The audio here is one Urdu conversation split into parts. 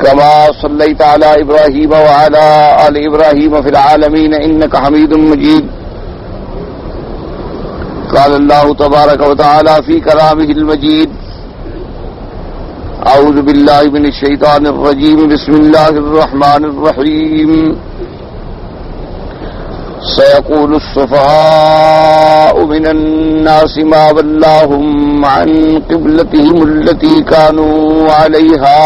كما صليت على إبراهيم وعلى آل إبراهيم في العالمين إنك حميد مجيد. قال الله تبارك وتعالى في كلامه المجيد: أعوذ بالله من الشيطان الرجيم. بسم الله الرحمن الرحيم. سيقول السفهاء من الناس ما ولاهم عن قبلتهم التي كانوا عليها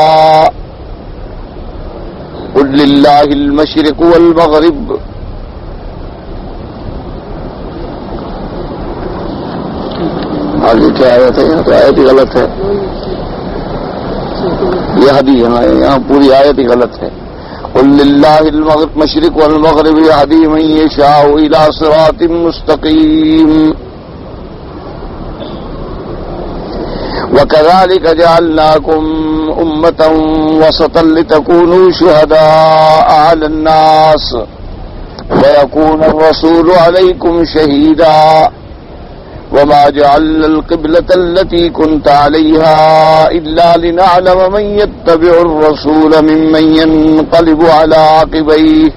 قل لله المشرق والمغرب. آگے کیا آیت ہے؟ یہاں تو آیت ہی غلط ہے. یہ حدیث یہاں پوری آیت ہی غلط ہے. قل للہ المشرق والمغرب يهدي من يشاء الى صراط مستقيم. وكذلك جعلناكم أمة وسطا لتكونوا شهداء على الناس ويكون الرسول عليكم شهيدا. وما جعلنا القبلة التي كنت عليها إلا لنعلم من يتبع الرسول ممن ينقلب على عقبيه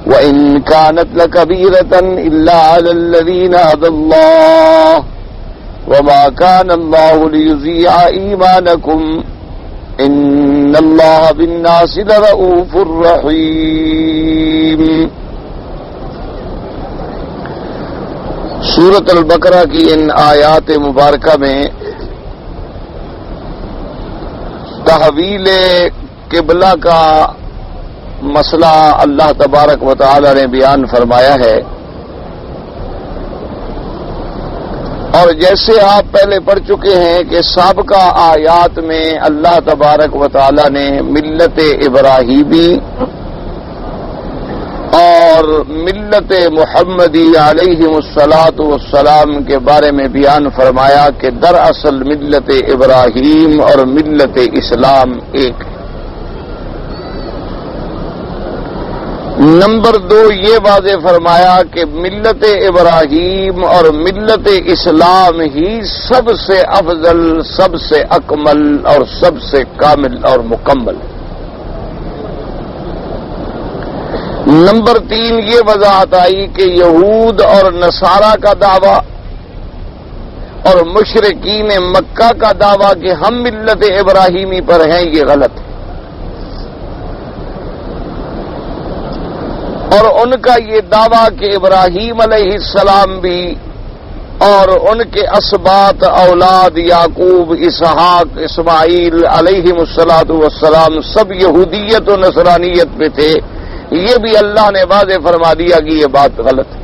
وإن كانت لكبيرة إلا على الذين هدى الله وما كان الله ليضيع إيمانكم إن الله بالناس لرؤوف رحيم. سورۃ البقرہ کی ان آیات مبارکہ میں تحویل قبلہ کا مسئلہ اللہ تبارک و تعالی نے بیان فرمایا ہے. اور جیسے آپ پہلے پڑھ چکے ہیں کہ سابقہ آیات میں اللہ تبارک و تعالی نے ملت ابراہیمی اور ملت محمدی علیہ الصلاۃ والسلام کے بارے میں بیان فرمایا کہ دراصل ملت ابراہیم اور ملت اسلام ایک ہے. نمبر 2 یہ واضح فرمایا کہ ملت ابراہیم اور ملت اسلام ہی سب سے افضل، سب سے اکمل اور سب سے کامل اور مکمل ہے. نمبر 3 یہ وضاحت آئی کہ یہود اور نصارہ کا دعویٰ اور مشرکین مکہ کا دعویٰ کہ ہم ملت ابراہیمی پر ہیں یہ غلط ہے. اور ان کا یہ دعویٰ کہ ابراہیم علیہ السلام بھی اور ان کے اسباط اولاد یعقوب اسحاق اسماعیل علیہ السلام سب یہودیت و نصرانیت پہ تھے، یہ بھی اللہ نے واضح فرما دیا کہ یہ بات غلط ہے.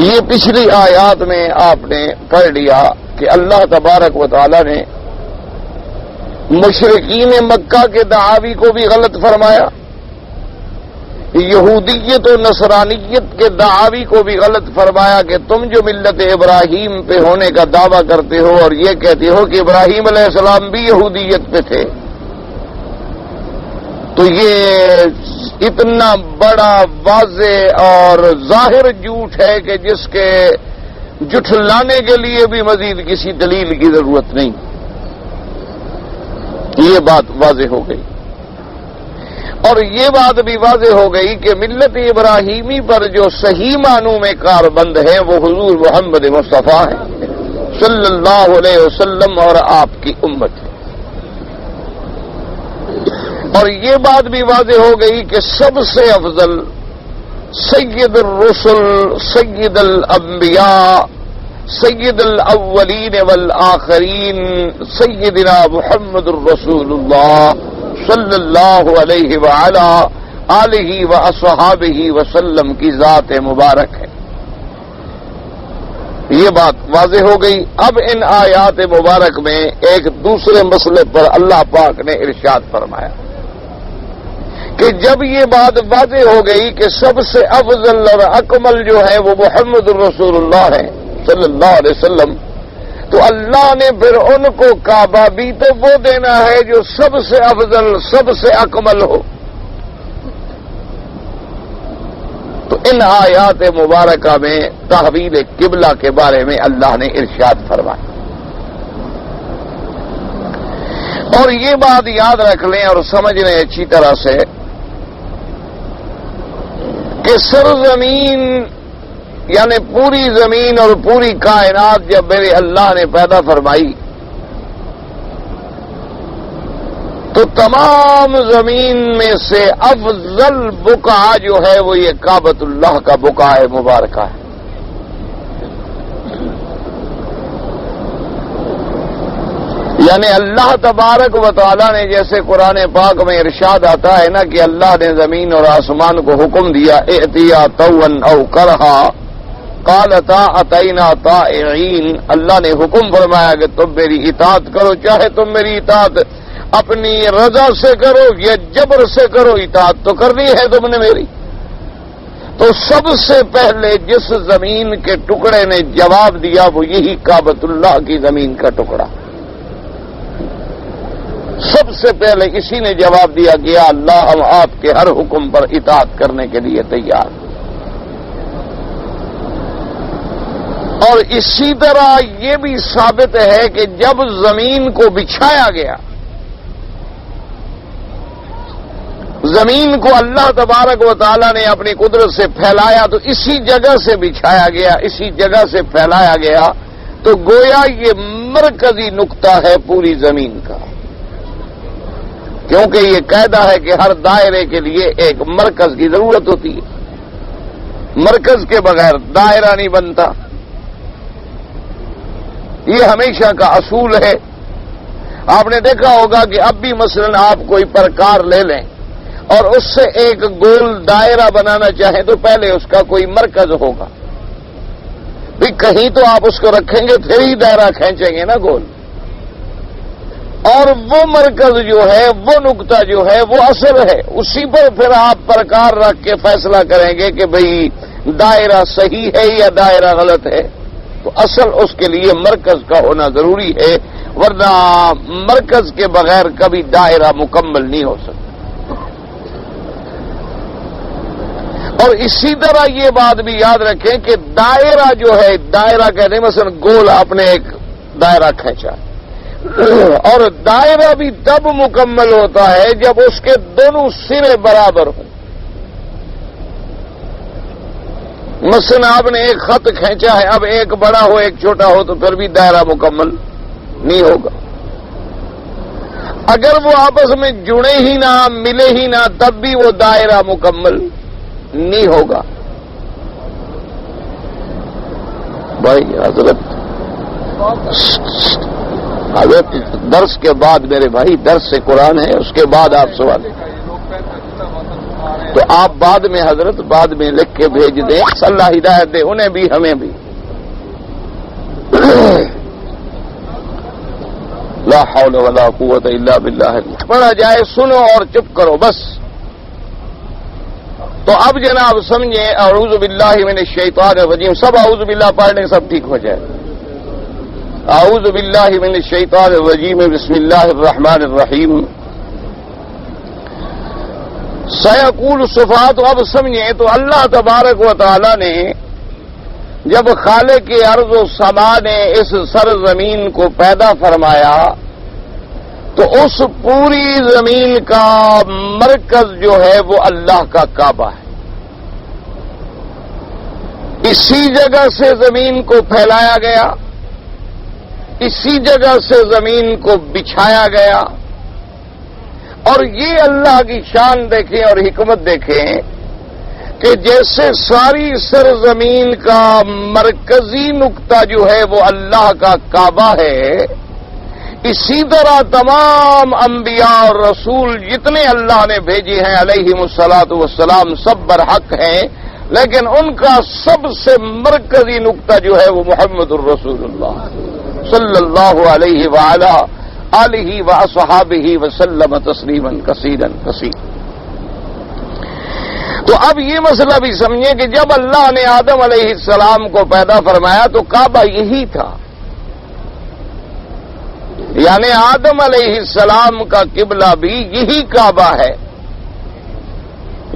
یہ پچھلی آیات میں آپ نے پڑھ لیا کہ اللہ تبارک و تعالی نے مشرکین مکہ کے دعاوی کو بھی غلط فرمایا، یہودیت و نصرانیت کے دعاوی کو بھی غلط فرمایا کہ تم جو ملت ابراہیم پہ ہونے کا دعویٰ کرتے ہو اور یہ کہتے ہو کہ ابراہیم علیہ السلام بھی یہودیت پہ تھے، تو یہ اتنا بڑا واضح اور ظاہر جھوٹ ہے کہ جس کے جھٹلانے کے لیے بھی مزید کسی دلیل کی ضرورت نہیں. یہ بات واضح ہو گئی. اور یہ بات بھی واضح ہو گئی کہ ملت ابراہیمی پر جو صحیح معنوں میں کاربند ہے وہ حضور محمد مصطفیٰ ہے صلی اللہ علیہ وسلم اور آپ کی امت ہے. اور یہ بات بھی واضح ہو گئی کہ سب سے افضل سید الرسل سید الانبیاء سید الاولین والآخرین سیدنا محمد الرسول اللہ صلی اللہ علیہ وعلا آلہ واصحابہ وسلم کی ذات مبارک ہے. یہ بات واضح ہو گئی. اب ان آیات مبارک میں ایک دوسرے مسئلے پر اللہ پاک نے ارشاد فرمایا کہ جب یہ بات واضح ہو گئی کہ سب سے افضل اور اکمل جو ہے وہ محمد الرسول اللہ ہے صلی اللہ علیہ وسلم، تو اللہ نے پھر ان کو کعبہ بھی تو وہ دینا ہے جو سب سے افضل سب سے اکمل ہو. تو ان آیات مبارکہ میں تحویل قبلہ کے بارے میں اللہ نے ارشاد فرمایا. اور یہ بات یاد رکھ لیں اور سمجھ لیں اچھی طرح سے کہ سرزمین یعنی پوری زمین اور پوری کائنات جب میرے اللہ نے پیدا فرمائی تو تمام زمین میں سے افضل بقعہ جو ہے وہ یہ کعبۃ اللہ کا بقعہ مبارکہ ہے. یعنی اللہ تبارک و تعالی نے جیسے قرآن پاک میں ارشاد آتا ہے نا کہ اللہ نے زمین اور آسمان کو حکم دیا ائتیا طوعا او کرہا قالتا اتینا طائعین. اللہ نے حکم فرمایا کہ تم میری اطاعت کرو، چاہے تم میری اطاعت اپنی رضا سے کرو یا جبر سے کرو، اطاعت تو کرنی ہے تم نے میری. تو سب سے پہلے جس زمین کے ٹکڑے نے جواب دیا وہ یہی کعبۃ اللہ کی زمین کا ٹکڑا. سب سے پہلے اسی نے جواب دیا کہ یا اللہ ہم آپ کے ہر حکم پر اطاعت کرنے کے لیے تیار. اور اسی طرح یہ بھی ثابت ہے کہ جب زمین کو بچھایا گیا، زمین کو اللہ تبارک و تعالی نے اپنی قدرت سے پھیلایا تو اسی جگہ سے بچھایا گیا، اسی جگہ سے پھیلایا گیا. تو گویا یہ مرکزی نقطہ ہے پوری زمین کا، کیونکہ یہ قاعدہ ہے کہ ہر دائرے کے لیے ایک مرکز کی ضرورت ہوتی ہے. مرکز کے بغیر دائرہ نہیں بنتا. یہ ہمیشہ کا اصول ہے. آپ نے دیکھا ہوگا کہ اب بھی مثلا آپ کوئی پرکار لے لیں اور اس سے ایک گول دائرہ بنانا چاہیں تو پہلے اس کا کوئی مرکز ہوگا. بھی کہیں تو آپ اس کو رکھیں گے پھر ہی دائرہ کھینچیں گے نا گول. اور وہ مرکز جو ہے، وہ نقطہ جو ہے وہ اصل ہے، اسی پر پھر آپ پرکار رکھ کے فیصلہ کریں گے کہ بھئی دائرہ صحیح ہے یا دائرہ غلط ہے. تو اصل اس کے لیے مرکز کا ہونا ضروری ہے، ورنہ مرکز کے بغیر کبھی دائرہ مکمل نہیں ہو سکتا. اور اسی طرح یہ بات بھی یاد رکھیں کہ دائرہ جو ہے، دائرہ کہتے ہیں مثلا گول آپ نے ایک دائرہ کھینچا، اور دائرہ بھی تب مکمل ہوتا ہے جب اس کے دونوں سرے برابر ہوں. مثلا آپ نے ایک خط کھینچا ہے، اب ایک بڑا ہو ایک چھوٹا ہو تو پھر بھی دائرہ مکمل نہیں ہوگا. اگر وہ آپس میں جڑے ہی نہ، ملے ہی نہ، تب بھی وہ دائرہ مکمل نہیں ہوگا. بھائی حضرت درس کے بعد میرے بھائی درس سے قرآن ہے، اس کے بعد آپ سوال تو آپ بعد میں حضرت بعد میں لکھ کے بھیج دیں. اللہ ہدایت دے انہیں بھی ہمیں بھی. لا حول ولا قوت الا باللہ. پڑھا جائے، سنو اور چپ کرو بس. تو اب جناب سمجھیں اعوذ باللہ من الشیطان الرجیم. سب اعوذ باللہ پڑھ لیں، سب ٹھیک ہو جائے. اعوذ باللہ من الشیطان الرجیم. بسم اللہ الرحمن الرحیم. سیقول السفہاء. تو اب سمجھیں تو اللہ تبارک و تعالی نے جب خالق ارض و سما نے اس سرزمین کو پیدا فرمایا تو اس پوری زمین کا مرکز جو ہے وہ اللہ کا کعبہ ہے. اسی جگہ سے زمین کو پھیلایا گیا، اسی جگہ سے زمین کو بچھایا گیا. اور یہ اللہ کی شان دیکھیں اور حکمت دیکھیں کہ جیسے ساری سرزمین کا مرکزی نقطہ جو ہے وہ اللہ کا کعبہ ہے، اسی طرح تمام انبیاء اور رسول جتنے اللہ نے بھیجے ہیں علیہم الصلاۃ والسلام سب برحق ہیں، لیکن ان کا سب سے مرکزی نقطہ جو ہے وہ محمد الرسول اللہ صلی اللہ علیہ وآلہ آلہ واصحابہ وسلم تسلیما کثیرا کثیرا. تو اب یہ مسئلہ بھی سمجھیں کہ جب اللہ نے آدم علیہ السلام کو پیدا فرمایا تو کعبہ یہی تھا. یعنی آدم علیہ السلام کا قبلہ بھی یہی کعبہ ہے.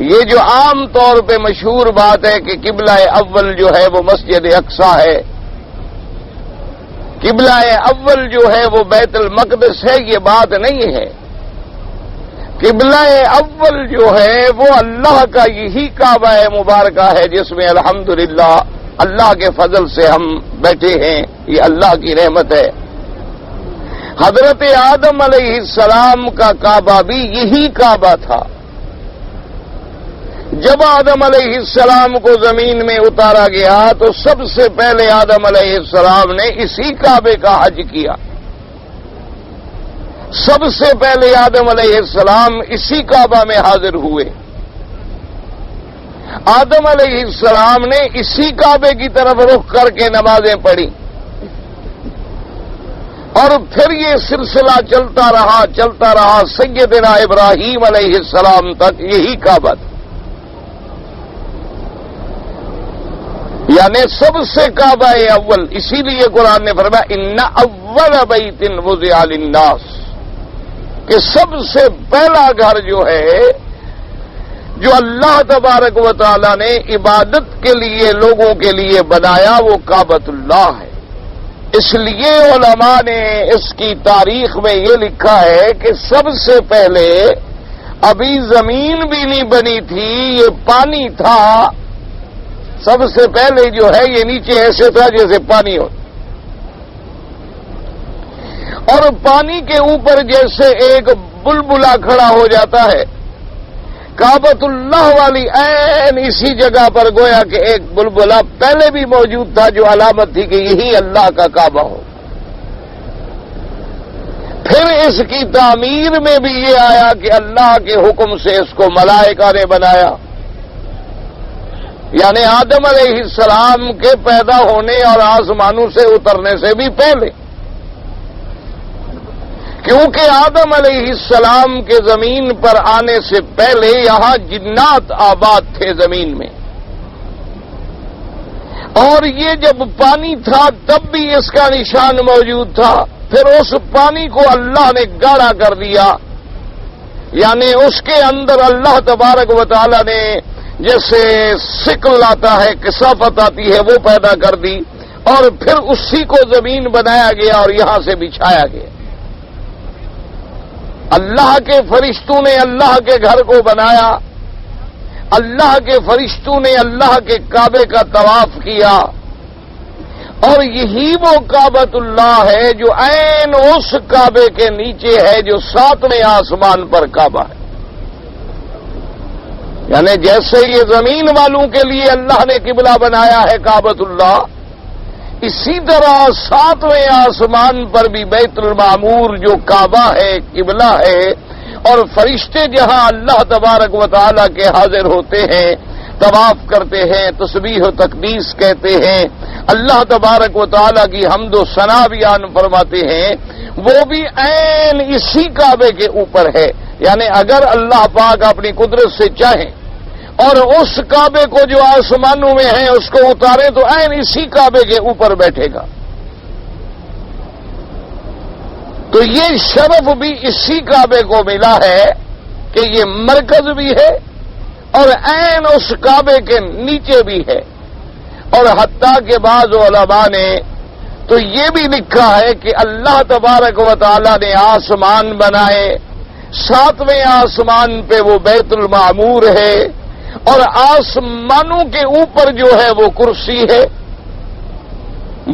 یہ جو عام طور پہ مشہور بات ہے کہ قبلہ اول جو ہے وہ مسجد اقصی ہے، قبلہ اول جو ہے وہ بیت المقدس ہے، یہ بات نہیں ہے۔ قبلہ اول جو ہے وہ اللہ کا یہی کعبہ مبارکہ ہے جس میں الحمدللہ اللہ کے فضل سے ہم بیٹھے ہیں، یہ اللہ کی رحمت ہے۔ حضرت آدم علیہ السلام کا کعبہ بھی یہی کعبہ تھا۔ جب آدم علیہ السلام کو زمین میں اتارا گیا تو سب سے پہلے آدم علیہ السلام نے اسی کعبے کا حج کیا۔ سب سے پہلے آدم علیہ السلام اسی کعبہ میں حاضر ہوئے۔ آدم علیہ السلام نے اسی کعبے کی طرف رخ کر کے نمازیں پڑھی، اور پھر یہ سلسلہ چلتا رہا سیدنا ابراہیم علیہ السلام تک یہی کعبہ تھا۔ یعنی سب سے کعبہ اول، اسی لیے قرآن نے فرمایا ان اول بیت وضع للناس، کہ سب سے پہلا گھر جو ہے جو اللہ تبارک و تعالی نے عبادت کے لیے لوگوں کے لیے بنایا وہ کعبۃ اللہ ہے۔ اس لیے علماء نے اس کی تاریخ میں یہ لکھا ہے کہ سب سے پہلے ابھی زمین بھی نہیں بنی تھی، یہ پانی تھا۔ سب سے پہلے جو ہے یہ نیچے ایسے تھا جیسے پانی ہو، اور پانی کے اوپر جیسے ایک بلبلا کھڑا ہو جاتا ہے، کعبۃ اللہ والی عین اسی جگہ پر گویا کہ ایک بلبلا پہلے بھی موجود تھا جو علامت تھی کہ یہی اللہ کا کعبہ ہو۔ پھر اس کی تعمیر میں بھی یہ آیا کہ اللہ کے حکم سے اس کو ملائکہ نے بنایا، یعنی آدم علیہ السلام کے پیدا ہونے اور آسمانوں سے اترنے سے بھی پہلے، کیونکہ آدم علیہ السلام کے زمین پر آنے سے پہلے یہاں جنات آباد تھے زمین میں، اور یہ جب پانی تھا تب بھی اس کا نشان موجود تھا۔ پھر اس پانی کو اللہ نے گاڑھا کر دیا، یعنی اس کے اندر اللہ تبارک و تعالی نے جیسے سکل آتا ہے، کثافت آتی ہے، وہ پیدا کر دی، اور پھر اسی کو زمین بنایا گیا اور یہاں سے بچھایا گیا۔ اللہ کے فرشتوں نے اللہ کے گھر کو بنایا، اللہ کے فرشتوں نے اللہ کے کعبے کا طواف کیا، اور یہی وہ کعبۃ اللہ ہے جو عین اس کعبے کے نیچے ہے جو 7ویں آسمان پر کعبہ ہے۔ یعنی جیسے یہ زمین والوں کے لیے اللہ نے قبلہ بنایا ہے کعبۃ اللہ، اسی طرح 7ویں آسمان پر بھی بیت المعمور جو کعبہ ہے، قبلہ ہے، اور فرشتے جہاں اللہ تبارک و تعالیٰ کے حاضر ہوتے ہیں، طواف کرتے ہیں، تسبیح و تقدیس کہتے ہیں، اللہ تبارک و تعالیٰ کی حمد و ثنا بیان فرماتے ہیں، وہ بھی عین اسی کعبے کے اوپر ہے۔ یعنی اگر اللہ پاک اپنی قدرت سے چاہیں اور اس کعبے کو جو آسمانوں میں ہے اس کو اتارے تو عین اسی کعبے کے اوپر بیٹھے گا۔ تو یہ شرف بھی اسی کعبے کو ملا ہے کہ یہ مرکز بھی ہے اور عین اس کعبے کے نیچے بھی ہے۔ اور حتیٰ کہ بعض علماء نے تو یہ بھی لکھا ہے کہ اللہ تبارک و تعالی نے آسمان بنائے، 7ویں آسمان پہ وہ بیت المعمور ہے، اور آسمانوں کے اوپر جو ہے وہ کرسی ہے۔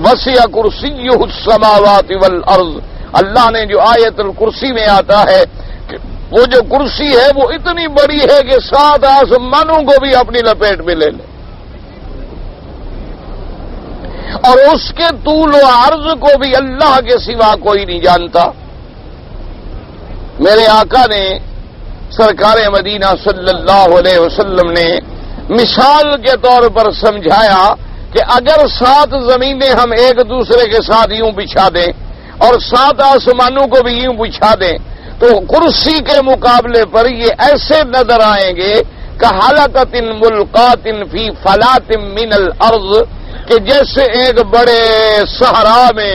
وسع کرسیہ السماوات والارض، اللہ نے جو آیت الکرسی میں آتا ہے کہ وہ جو کرسی ہے وہ اتنی بڑی ہے کہ 7 آسمانوں کو بھی اپنی لپیٹ میں لے لے، اور اس کے طول و عرض کو بھی اللہ کے سوا کوئی نہیں جانتا۔ میرے آقا نے سرکار مدینہ صلی اللہ علیہ وسلم نے مثال کے طور پر سمجھایا کہ اگر 7 زمینیں ہم ایک دوسرے کے ساتھ یوں بچھا دیں اور 7 آسمانوں کو بھی یوں بچھا دیں تو کرسی کے مقابلے پر یہ ایسے نظر آئیں گے کہ حلقۃ ملقات فی فلات من الارض، کہ جیسے ایک بڑے صحرا میں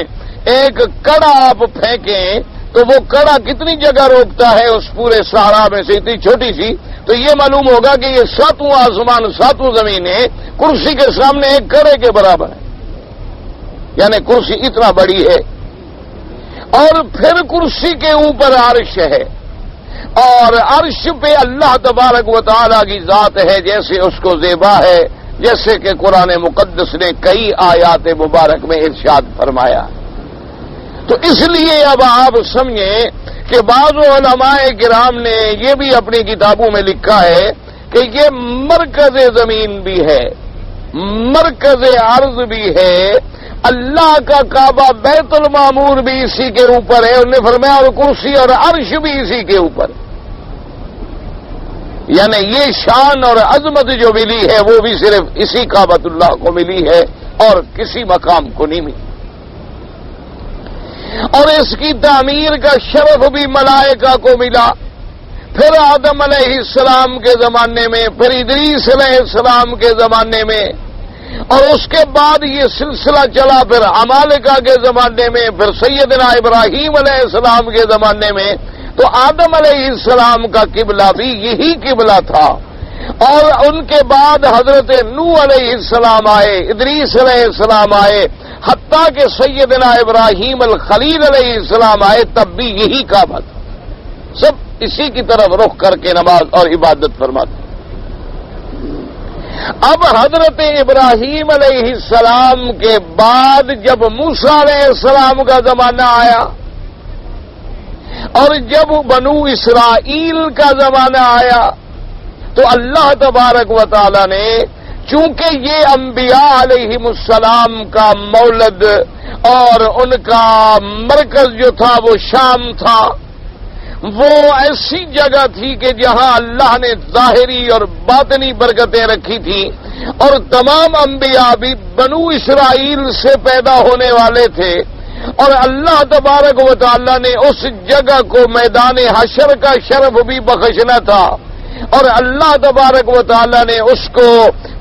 ایک کڑا آپ پھینکیں تو وہ کڑا کتنی جگہ روکتا ہے اس پورے صحرا میں سے، اتنی چھوٹی سی، تو یہ معلوم ہوگا کہ یہ 7 آسمان 7 زمینیں کرسی کے سامنے ایک کڑے کے برابر ہے۔ یعنی کرسی اتنا بڑی ہے، اور پھر کرسی کے اوپر عرش ہے، اور عرش پہ اللہ تبارک و تعالی کی ذات ہے، جیسے اس کو زیبا ہے، جیسے کہ قرآن مقدس نے کئی آیات مبارک میں ارشاد فرمایا۔ تو اس لیے اب آپ سمجھیں کہ بعض علماء کرام نے یہ بھی اپنی کتابوں میں لکھا ہے کہ یہ مرکز زمین بھی ہے، مرکز ارض بھی ہے، اللہ کا کعبہ بیت المعمور بھی اسی کے اوپر ہے، انہوں نے فرمایا، اور کرسی اور عرش بھی اسی کے اوپر، یعنی یہ شان اور عظمت جو ملی ہے وہ بھی صرف اسی کعبۃ اللہ کو ملی ہے اور کسی مقام کو نہیں ملی، اور اس کی تعمیر کا شرف بھی ملائکہ کو ملا، پھر آدم علیہ السلام کے زمانے میں، پھر ادریس علیہ السلام کے زمانے میں، اور اس کے بعد یہ سلسلہ چلا پھر عمالقہ کے زمانے میں، پھر سیدنا ابراہیم علیہ السلام کے زمانے میں۔ تو آدم علیہ السلام کا قبلہ بھی یہی قبلہ تھا، اور ان کے بعد حضرت نوح علیہ السلام آئے، ادریس علیہ السلام آئے، حتیٰ کہ سیدنا ابراہیم الخلیل علیہ السلام آئے، تب بھی یہی کعبہ تھا، سب اسی کی طرف رخ کر کے نماز اور عبادت فرماتے۔ اب حضرت ابراہیم علیہ السلام کے بعد جب موسیٰ علیہ السلام کا زمانہ آیا، اور جب بنو اسرائیل کا زمانہ آیا، تو اللہ تبارک و تعالی نے، چونکہ یہ انبیاء علیہم السلام کا مولد اور ان کا مرکز جو تھا وہ شام تھا، وہ ایسی جگہ تھی کہ جہاں اللہ نے ظاہری اور باطنی برکتیں رکھی تھیں، اور تمام انبیاء بھی بنو اسرائیل سے پیدا ہونے والے تھے، اور اللہ تبارک و تعالی نے اس جگہ کو میدان حشر کا شرف بھی بخشنا تھا، اور اللہ تبارک و تعالی نے اس کو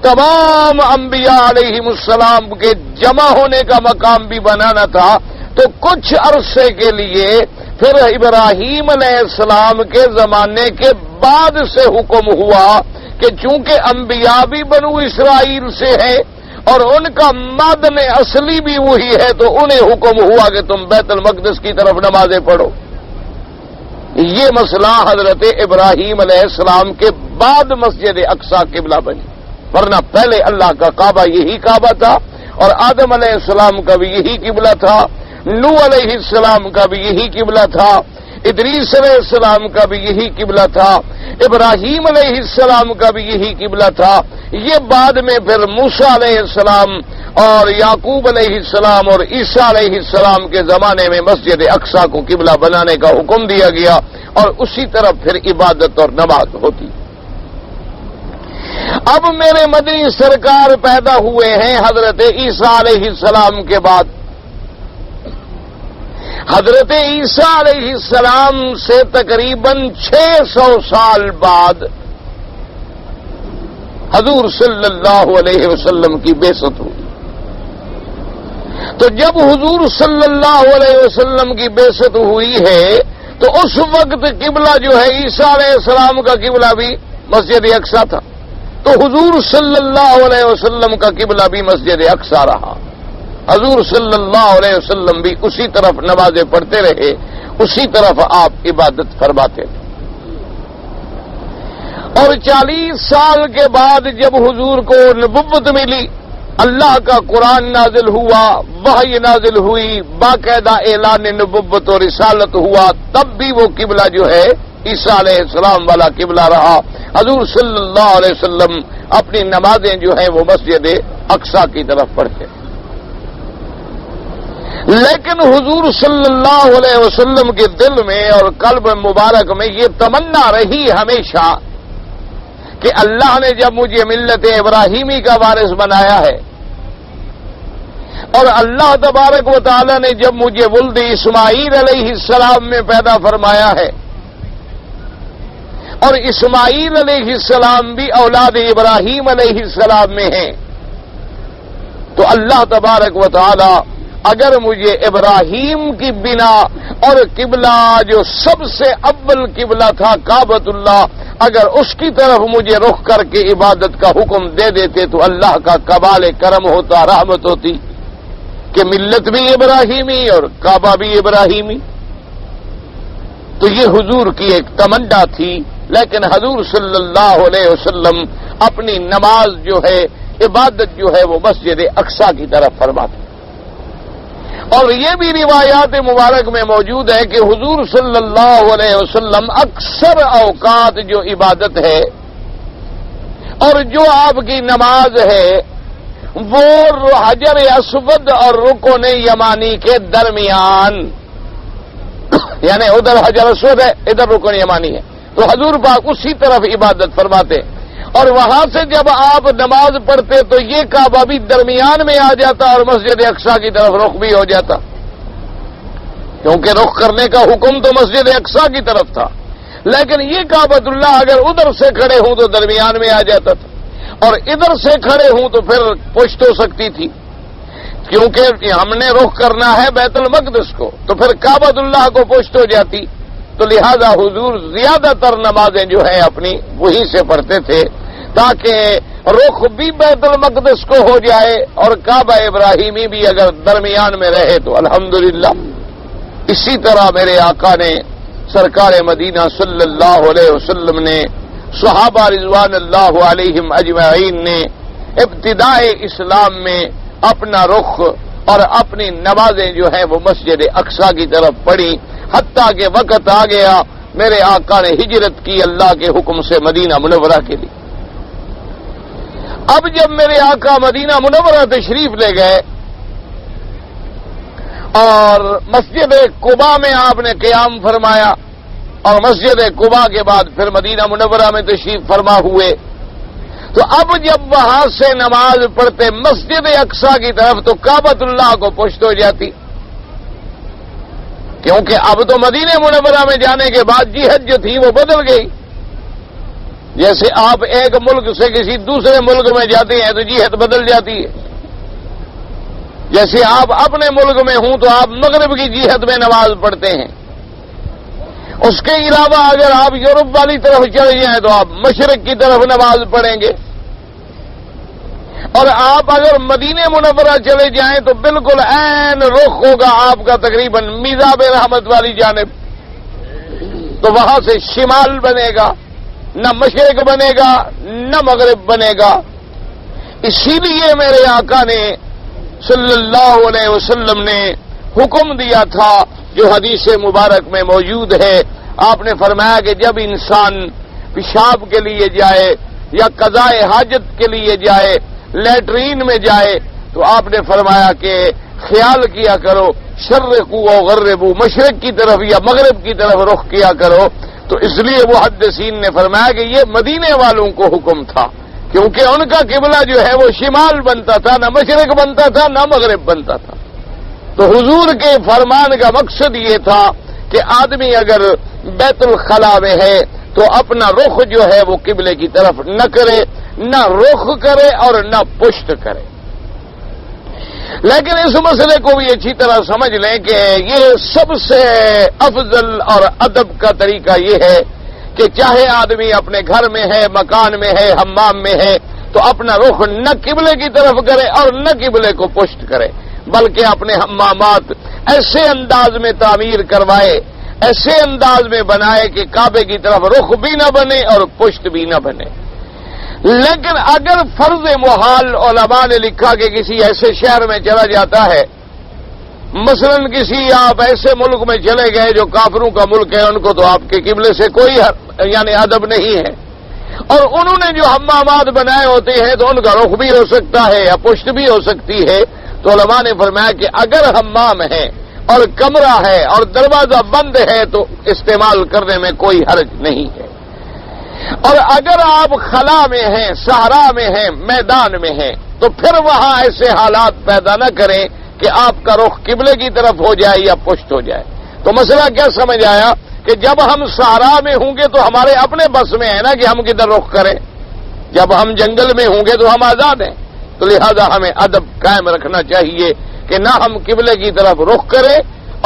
تمام انبیاء علیہم السلام کے جمع ہونے کا مقام بھی بنانا تھا۔ تو کچھ عرصے کے لیے پھر ابراہیم علیہ السلام کے زمانے کے بعد سے حکم ہوا کہ چونکہ انبیاء بھی بنو اسرائیل سے ہیں اور ان کا معدن اصلی بھی وہی ہے، تو انہیں حکم ہوا کہ تم بیت المقدس کی طرف نمازیں پڑھو۔ یہ مسئلہ حضرت ابراہیم علیہ السلام کے بعد مسجد اقصی قبلہ بنی، ورنہ پہلے اللہ کا کعبہ یہی کعبہ تھا، اور آدم علیہ السلام کا بھی یہی قبلہ تھا، نوح علیہ السلام کا بھی یہی قبلہ تھا، ادریس علیہ السلام کا بھی یہی قبلہ تھا، ابراہیم علیہ السلام کا بھی یہی قبلہ تھا۔ یہ بعد میں پھر موسیٰ علیہ السلام اور یعقوب علیہ السلام اور عیسیٰ علیہ السلام کے زمانے میں مسجد اقصی کو قبلہ بنانے کا حکم دیا گیا، اور اسی طرف پھر عبادت اور نماز ہوتی۔ اب میرے مدنی سرکار پیدا ہوئے ہیں حضرت عیسیٰ علیہ السلام کے بعد۔ حضرت عیسیٰ علیہ السلام سے تقریباً 600 سال بعد حضور صلی اللہ علیہ وسلم کی بعثت ہوئی۔ تو جب حضور صلی اللہ علیہ وسلم کی بعثت ہوئی ہے تو اس وقت قبلہ جو ہے عیسیٰ علیہ السلام کا قبلہ بھی مسجد اقصی تھا، تو حضور صلی اللہ علیہ وسلم کا قبلہ بھی مسجد اقصی رہا۔ حضور صلی اللہ علیہ وسلم بھی اسی طرف نمازیں پڑھتے رہے، اسی طرف آپ عبادت فرماتے تھے۔ اور 40 سال کے بعد جب حضور کو نبوت ملی، اللہ کا قرآن نازل ہوا، وحی نازل ہوئی، باقاعدہ اعلان نبوت اور رسالت ہوا، تب بھی وہ قبلہ جو ہے عیسیٰ علیہ السلام والا قبلہ رہا۔ حضور صلی اللہ علیہ وسلم اپنی نمازیں جو ہیں وہ مسجد اقصی کی طرف پڑھتے ہیں۔ لیکن حضور صلی اللہ علیہ وسلم کے دل میں اور قلب مبارک میں یہ تمنا رہی ہمیشہ کہ اللہ نے جب مجھے ملت ابراہیمی کا وارث بنایا ہے، اور اللہ تبارک و تعالی نے جب مجھے ولد اسماعیل علیہ السلام میں پیدا فرمایا ہے، اور اسماعیل علیہ السلام بھی اولاد ابراہیم علیہ السلام میں ہیں، تو اللہ تبارک و تعالی اگر مجھے ابراہیم کی بنا اور قبلہ جو سب سے اول قبلہ تھا کعبۃ اللہ، اگر اس کی طرف مجھے رخ کر کے عبادت کا حکم دے دیتے تو اللہ کا کمال کرم ہوتا، رحمت ہوتی۔ کہ ملت بھی ابراہیمی اور کعبہ بھی ابراہیمی. تو یہ حضور کی ایک تمنا تھی، لیکن حضور صلی اللہ علیہ وسلم اپنی نماز جو ہے، عبادت جو ہے، وہ مسجد اقصی کی طرف فرماتے. اور یہ بھی روایات مبارک میں موجود ہے کہ حضور صلی اللہ علیہ وسلم اکثر اوقات جو عبادت ہے اور جو آپ کی نماز ہے وہ حجر اسود اور رکن یمانی کے درمیان، یعنی ادھر حجر اسود ہے، ادھر رکن یمانی ہے، تو حضور پاک اسی طرف عبادت فرماتے. اور وہاں سے جب آپ نماز پڑھتے تو یہ کعبہ بھی درمیان میں آ جاتا اور مسجد اقصی کی طرف رخ بھی ہو جاتا، کیونکہ رخ کرنے کا حکم تو مسجد اقصی کی طرف تھا. لیکن یہ کعبۃ اللہ اگر ادھر سے کھڑے ہوں تو درمیان میں آ جاتا تھا، اور ادھر سے کھڑے ہوں تو پھر پشت ہو سکتی تھی، کیونکہ ہم نے رخ کرنا ہے بیت المقدس کو، تو پھر کعبۃ اللہ کو پشت ہو جاتی. تو لہذا حضور زیادہ تر نمازیں جو ہیں اپنی وہیں سے پڑھتے تھے تاکہ رخ بھی بیت المقدس کو ہو جائے اور کعبہ ابراہیمی بھی اگر درمیان میں رہے تو الحمدللہ. اسی طرح میرے آقا نے سرکار مدینہ صلی اللہ علیہ وسلم نے، صحابہ رضوان اللہ علیہم اجمعین نے ابتدائے اسلام میں اپنا رخ اور اپنی نمازیں جو ہیں وہ مسجد اقصی کی طرف پڑھی، حتیٰ کہ وقت آ گیا میرے آقا نے ہجرت کی اللہ کے حکم سے مدینہ منورہ کے لیے. اب جب میرے آقا مدینہ منورہ تشریف لے گئے اور مسجد قباء میں آپ نے قیام فرمایا اور مسجد قباء کے بعد پھر مدینہ منورہ میں تشریف فرما ہوئے، تو اب جب وہاں سے نماز پڑھتے مسجد اقصی کی طرف تو کعبۃ اللہ کو پشت ہو جاتی، کیونکہ اب تو مدینہ منورہ میں جانے کے بعد جہت جو تھی وہ بدل گئی. جیسے آپ ایک ملک سے کسی دوسرے ملک میں جاتے ہیں تو جہت بدل جاتی ہے. جیسے آپ اپنے ملک میں ہوں تو آپ مغرب کی جہت میں نماز پڑھتے ہیں، اس کے علاوہ اگر آپ یورپ والی طرف چلے جائیں تو آپ مشرق کی طرف نماز پڑھیں گے، اور آپ اگر مدینہ منورہ چلے جائیں تو بالکل عین رخ ہوگا آپ کا تقریباً میزاب رحمت والی جانب، تو وہاں سے شمال بنے گا، نہ مشرق بنے گا نہ مغرب بنے گا. اسی لیے میرے آقا نے صلی اللہ علیہ وسلم نے حکم دیا تھا جو حدیث مبارک میں موجود ہے. آپ نے فرمایا کہ جب انسان پیشاب کے لیے جائے یا قضاء حاجت کے لیے جائے، لیٹرین میں جائے، تو آپ نے فرمایا کہ خیال کیا کرو شرقوا و غربوا، مشرق کی طرف یا مغرب کی طرف رخ کیا کرو. تو اس لیے محدثین نے فرمایا کہ یہ مدینے والوں کو حکم تھا، کیونکہ ان کا قبلہ جو ہے وہ شمال بنتا تھا، نہ مشرق بنتا تھا نہ مغرب بنتا تھا. تو حضور کے فرمان کا مقصد یہ تھا کہ آدمی اگر بیت الخلا میں ہے تو اپنا رخ جو ہے وہ قبلے کی طرف نہ کرے، نہ رخ کرے اور نہ پشت کرے. لیکن اس مسئلے کو بھی اچھی طرح سمجھ لیں کہ یہ سب سے افضل اور ادب کا طریقہ یہ ہے کہ چاہے آدمی اپنے گھر میں ہے، مکان میں ہے، حمام میں ہے، تو اپنا رخ نہ قبلے کی طرف کرے اور نہ قبلے کو پشت کرے، بلکہ اپنے حمامات ایسے انداز میں تعمیر کروائے، ایسے انداز میں بنائے کہ کعبے کی طرف رخ بھی نہ بنے اور پشت بھی نہ بنے. لیکن اگر فرض محال علماء نے لکھا کہ کسی ایسے شہر میں چلا جاتا ہے، مثلا کسی آپ ایسے ملک میں چلے گئے جو کافروں کا ملک ہے، ان کو تو آپ کے قبلے سے کوئی یعنی ادب نہیں ہے، اور انہوں نے جو حمامات بنائے ہوتے ہیں تو ان کا رخ بھی ہو سکتا ہے یا پشت بھی ہو سکتی ہے. تو علماء نے فرمایا کہ اگر حمام ہے اور کمرہ ہے اور دروازہ بند ہے تو استعمال کرنے میں کوئی حرج نہیں ہے. اور اگر آپ خلا میں ہیں، صحرا میں ہیں، میدان میں ہیں، تو پھر وہاں ایسے حالات پیدا نہ کریں کہ آپ کا رخ قبلے کی طرف ہو جائے یا پشت ہو جائے. تو مسئلہ کیا سمجھ آیا کہ جب ہم صحرا میں ہوں گے تو ہمارے اپنے بس میں ہے نا کہ ہم کدھر رخ کریں. جب ہم جنگل میں ہوں گے تو ہم آزاد ہیں، تو لہذا ہمیں ادب قائم رکھنا چاہیے کہ نہ ہم قبلے کی طرف رخ کریں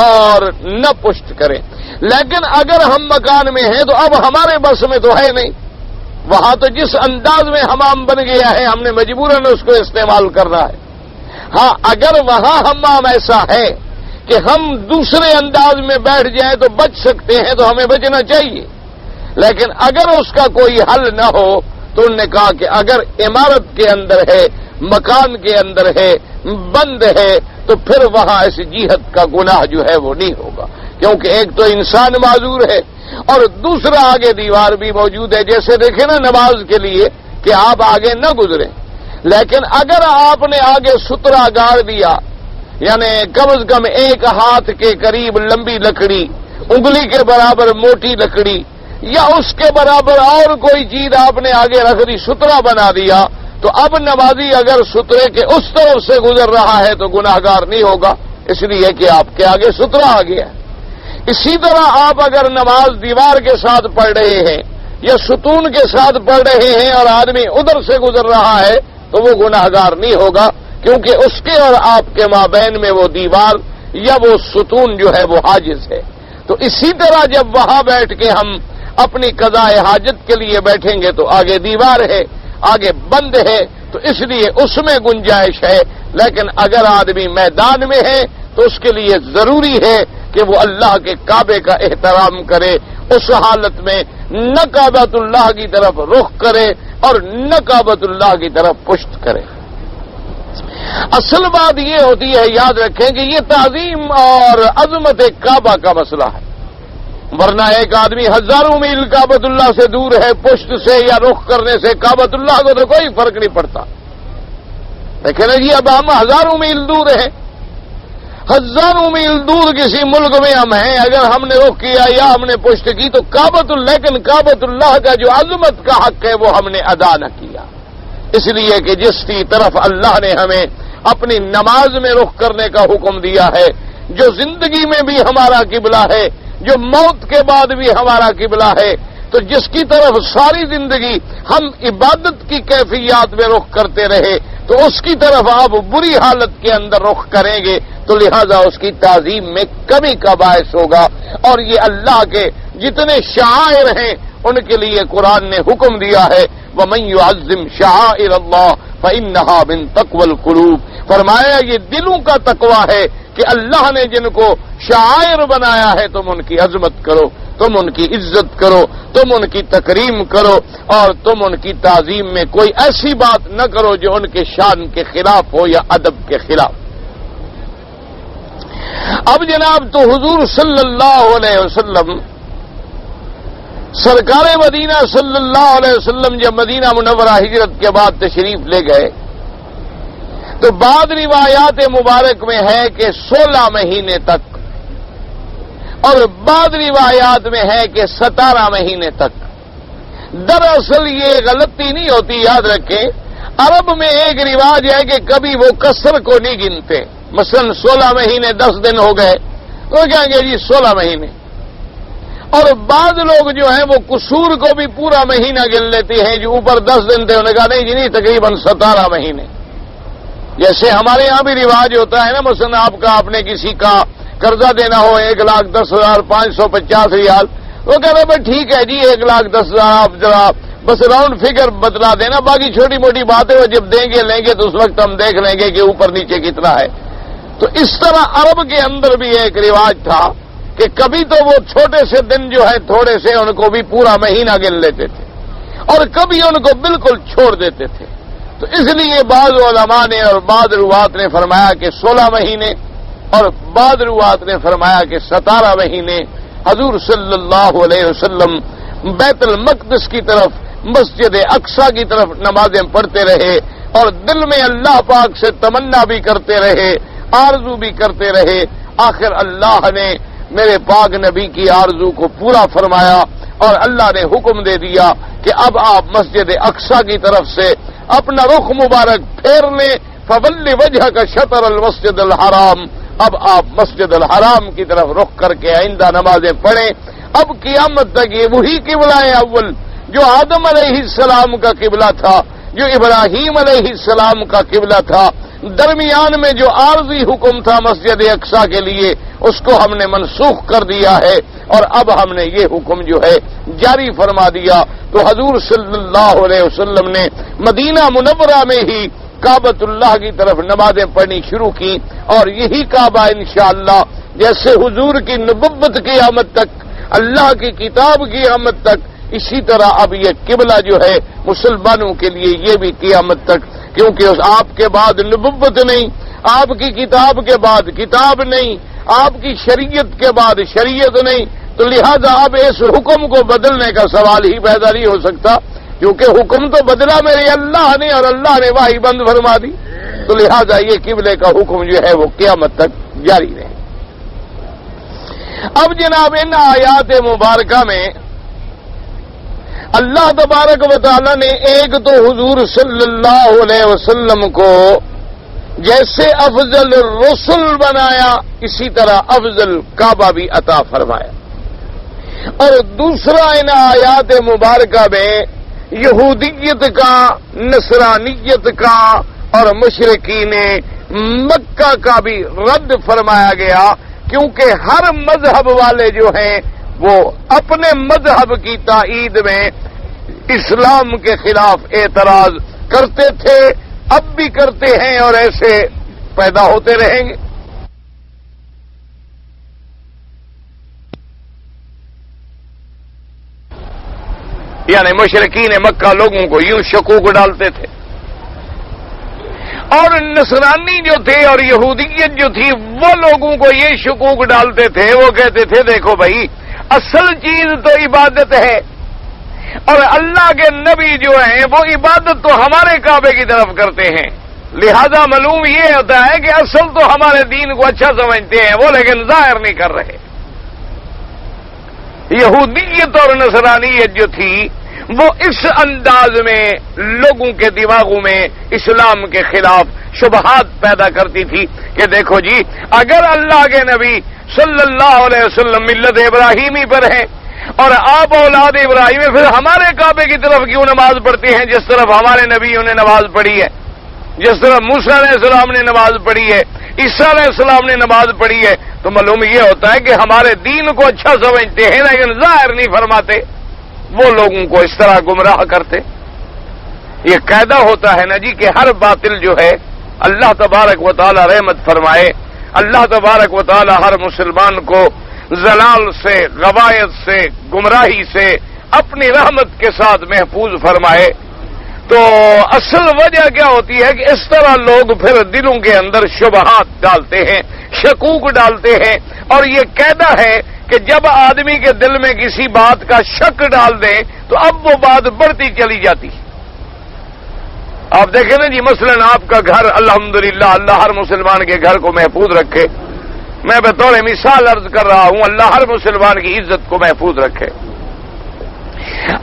اور نہ پشت کریں. لیکن اگر ہم مکان میں ہیں تو اب ہمارے بس میں تو ہے نہیں، وہاں تو جس انداز میں حمام بن گیا ہے ہم نے مجبوراً اس کو استعمال کرنا ہے. ہاں اگر وہاں حمام ایسا ہے کہ ہم دوسرے انداز میں بیٹھ جائیں تو بچ سکتے ہیں تو ہمیں بچنا چاہیے، لیکن اگر اس کا کوئی حل نہ ہو تو انہوں نے کہا کہ اگر عمارت کے اندر ہے، مکان کے اندر ہے، بند ہے، تو پھر وہاں ایسی جہت کا گناہ جو ہے وہ نہیں ہوگا، کیونکہ ایک تو انسان معذور ہے اور دوسرا آگے دیوار بھی موجود ہے۔ جیسے دیکھیں نا نماز کے لیے کہ آپ آگے نہ گزریں، لیکن اگر آپ نے آگے سترا گاڑ دیا، یعنی کم از کم 1 ہاتھ کے قریب لمبی لکڑی، انگلی کے برابر موٹی لکڑی یا اس کے برابر اور کوئی چیز آپ نے آگے رکھ دی، سترا بنا دیا، تو اب نمازی اگر سترے کے اس طرف سے گزر رہا ہے تو گناہگار نہیں ہوگا، اس لیے کہ آپ کے آگے سترا آ گیا۔ اسی طرح آپ اگر نماز دیوار کے ساتھ پڑھ رہے ہیں یا ستون کے ساتھ پڑھ رہے ہیں اور آدمی ادھر سے گزر رہا ہے تو وہ گناہگار نہیں ہوگا، کیونکہ اس کے اور آپ کے مابین میں وہ دیوار یا وہ ستون جو ہے وہ حاجز ہے۔ تو اسی طرح جب وہاں بیٹھ کے ہم اپنی قضاء حاجت کے لیے بیٹھیں گے تو آگے دیوار ہے، آگے بند ہے، تو اس لیے اس میں گنجائش ہے، لیکن اگر آدمی میدان میں ہے تو اس کے لیے ضروری ہے کہ وہ اللہ کے کعبے کا احترام کرے، اس حالت میں نہ کعبۃ اللہ کی طرف رخ کرے اور نہ کعبۃ اللہ کی طرف پشت کرے۔ اصل بات یہ ہوتی ہے، یاد رکھیں کہ یہ تعظیم اور عظمت کعبہ کا مسئلہ ہے، ورنہ ایک آدمی ہزاروں میل کعبۃ اللہ سے دور ہے، پشت سے یا رخ کرنے سے کعبۃ اللہ کو تو کوئی فرق نہیں پڑتا۔ دیکھیں نا جی، اب ہم ہزاروں میل دور ہیں، ہزاروں میل دور کسی ملک میں ہم ہیں، اگر ہم نے رخ کیا یا ہم نے پشت کی تو لیکن کعبۃ اللہ کا جو عظمت کا حق ہے وہ ہم نے ادا نہ کیا، اس لیے کہ جس کی طرف اللہ نے ہمیں اپنی نماز میں رخ کرنے کا حکم دیا ہے، جو زندگی میں بھی ہمارا قبلہ ہے، جو موت کے بعد بھی ہمارا قبلہ ہے، تو جس کی طرف ساری زندگی ہم عبادت کی کیفیات میں رخ کرتے رہے تو اس کی طرف آپ بری حالت کے اندر رخ کریں گے تو لہذا اس کی تعظیم میں کمی کا باعث ہوگا۔ اور یہ اللہ کے جتنے شعائر ہیں ان کے لیے قرآن نے حکم دیا ہے، وَمَن يُعَظِّمْ شَعَائِرَ اللَّهِ فَإِنَّهَا مِن تَقْوَى الْقُلُوبِ، فرمایا یہ دلوں کا تقوی ہے کہ اللہ نے جن کو شعائر بنایا ہے تم ان کی عظمت کرو، تم ان کی عزت کرو، تم ان کی تکریم کرو، اور تم ان کی تعظیم میں کوئی ایسی بات نہ کرو جو ان کے شان کے خلاف ہو یا ادب کے خلاف۔ اب جناب تو حضور صلی اللہ علیہ وسلم، سرکار مدینہ صلی اللہ علیہ وسلم جب مدینہ منورہ ہجرت کے بعد تشریف لے گئے تو بعض روایات مبارک میں ہے کہ 16 مہینے تک، اور بعض روایات میں ہے کہ 17 مہینے تک۔ دراصل یہ غلطی نہیں ہوتی، یاد رکھیں عرب میں ایک رواج ہے کہ کبھی وہ کسر کو نہیں گنتے، مثلا 16 مہینے 10 دن ہو گئے تو کہیں گے جی 16 مہینے، اور بعض لوگ جو ہیں وہ قصور کو بھی پورا مہینہ گن لیتے ہیں، جو اوپر 10 دن تھے انہوں نے کہا نہیں جی نہیں، تقریباً 17 مہینے۔ جیسے ہمارے یہاں بھی رواج ہوتا ہے نا، مثلا آپ نے کسی کا قرضہ دینا ہو 1,10,550 ریال، وہ کہہ رہے بھائی ٹھیک ہے جی 1,10,000 آپ ذرا بس راؤنڈ فگر بتلا دینا، باقی چھوٹی موٹی باتیں وہ جب دیں گے لیں گے تو اس وقت ہم دیکھ لیں گے کہ اوپر نیچے کتنا ہے۔ تو اس طرح عرب کے اندر بھی ایک رواج تھا کہ کبھی تو وہ چھوٹے سے دن جو ہے تھوڑے سے ان کو بھی پورا مہینہ گن لیتے تھے اور کبھی ان کو بالکل چھوڑ دیتے تھے۔ تو اس لیے بعض علماء نے اور بعض روات نے فرمایا کہ 16 مہینے اور بعض روات نے فرمایا کہ 17 مہینے حضور صلی اللہ علیہ وسلم بیت المقدس کی طرف، مسجد اقصی کی طرف نمازیں پڑھتے رہے اور دل میں اللہ پاک سے تمنا بھی کرتے رہے، آرزو بھی کرتے رہے۔ آخر اللہ نے میرے پاک نبی کی آرزو کو پورا فرمایا اور اللہ نے حکم دے دیا کہ اب آپ مسجد اقصی کی طرف سے اپنا رخ مبارک پھیر لیں، فول وجهک شطر المسجد الحرام، اب آپ مسجد الحرام کی طرف رخ کر کے آئندہ نمازیں پڑھیں۔ اب قیامت تک یہ وہی قبلہ اول جو آدم علیہ السلام کا قبلہ تھا، جو ابراہیم علیہ السلام کا قبلہ تھا، درمیان میں جو عارضی حکم تھا مسجد اقصی کے لیے اس کو ہم نے منسوخ کر دیا ہے اور اب ہم نے یہ حکم جو ہے جاری فرما دیا۔ تو حضور صلی اللہ علیہ وسلم نے مدینہ منورہ میں ہی کعبۃ اللہ کی طرف نمازیں پڑھنی شروع کی، اور یہی کعبہ انشاءاللہ جیسے حضور کی نبوت کی آمد تک، اللہ کی کتاب کی آمد تک، اسی طرح اب یہ قبلہ جو ہے مسلمانوں کے لیے یہ بھی قیامت تک، کیونکہ آپ کے بعد نبوت نہیں، آپ کی کتاب کے بعد کتاب نہیں، آپ کی شریعت کے بعد شریعت نہیں، تو لہذا اب اس حکم کو بدلنے کا سوال ہی پیدا نہیں ہو سکتا، کیونکہ حکم تو بدلا میرے اللہ نے، اور اللہ نے وحی بند فرما دی، تو لہذا یہ قبلے کا حکم جو ہے وہ قیامت تک جاری رہے۔ اب جناب ان آیات مبارکہ میں اللہ تبارک و تعالی نے ایک تو حضور صلی اللہ علیہ وسلم کو جیسے افضل الرسل بنایا، اسی طرح افضل کعبہ بھی عطا فرمایا، اور دوسرا ان آیات مبارکہ میں یہودیت کا، نصرانیت کا اور مشرکین مکہ کا بھی رد فرمایا گیا، کیونکہ ہر مذہب والے جو ہیں وہ اپنے مذہب کی تائید میں اسلام کے خلاف اعتراض کرتے تھے، اب بھی کرتے ہیں، اور ایسے پیدا ہوتے رہیں گے۔ یعنی مشرکین مکہ لوگوں کو یوں شکوک ڈالتے تھے، اور نصرانی جو تھے اور یہودیت جو تھی وہ لوگوں کو یہ شکوک ڈالتے تھے، وہ کہتے تھے دیکھو بھائی اصل چیز تو عبادت ہے، اور اللہ کے نبی جو ہیں وہ عبادت تو ہمارے کعبے کی طرف کرتے ہیں، لہذا معلوم یہ ہوتا ہے کہ اصل تو ہمارے دین کو اچھا سمجھتے ہیں وہ، لیکن ظاہر نہیں کر رہے۔ یہودیت اور نصرانیت جو تھی وہ اس انداز میں لوگوں کے دماغوں میں اسلام کے خلاف شبہات پیدا کرتی تھی کہ دیکھو جی اگر اللہ کے نبی صلی اللہ علیہ وسلم ملت ابراہیمی پر ہیں اور آپ اولاد ابراہیم، پھر ہمارے کعبے کی طرف کیوں نماز پڑھتے ہیں جس طرف ہمارے نبیوں نے نماز پڑھی ہے، جس طرح موسیٰ علیہ السلام نے نماز پڑھی ہے، عیسیٰ علیہ السلام نے نماز پڑھی ہے؟ تو معلوم یہ ہوتا ہے کہ ہمارے دین کو اچھا سمجھتے ہیں لیکن ظاہر نہیں فرماتے، وہ لوگوں کو اس طرح گمراہ کرتے۔ یہ قاعدہ ہوتا ہے نا جی کہ ہر باطل جو ہے اللہ تبارک و تعالی رحمت فرمائے، اللہ تبارک و تعالی ہر مسلمان کو ضلال سے، غوایت سے، گمراہی سے اپنی رحمت کے ساتھ محفوظ فرمائے۔ تو اصل وجہ کیا ہوتی ہے کہ اس طرح لوگ پھر دلوں کے اندر شبہات ڈالتے ہیں، شکوک ڈالتے ہیں، اور یہ قاعدہ ہے کہ جب آدمی کے دل میں کسی بات کا شک ڈال دیں تو اب وہ بات بڑھتی چلی جاتی۔ آپ دیکھیں نا جی مثلا آپ کا گھر الحمدللہ اللہ ہر مسلمان کے گھر کو محفوظ رکھے، میں بطور مثال عرض کر رہا ہوں، اللہ ہر مسلمان کی عزت کو محفوظ رکھے۔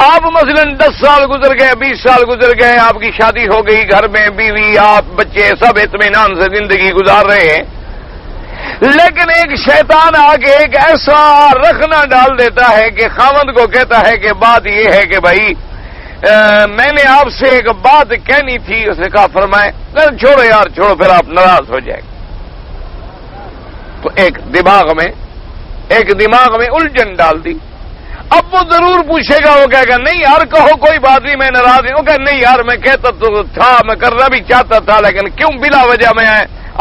آپ مثلا 10 سال گزر گئے، 20 سال گزر گئے، آپ کی شادی ہو گئی، گھر میں بیوی، آپ، بچے سب اطمینان سے زندگی گزار رہے ہیں، لیکن ایک شیطان آ کے ایک ایسا رخنہ ڈال دیتا ہے کہ خاوند کو کہتا ہے کہ بات یہ ہے کہ بھائی میں نے آپ سے ایک بات کہنی تھی۔ اس نے کہا فرمائے، چھوڑو یار چھوڑو، پھر آپ ناراض ہو جائے گا۔ تو ایک دماغ میں الجھن ڈال دی۔ اب وہ ضرور پوچھے گا، وہ کہے گا نہیں یار کہو کوئی بات نہیں میں ناراض ہوں، کہ نہیں یار میں کہتا تو تھا، میں کرنا بھی چاہتا تھا، لیکن کیوں بلا وجہ میں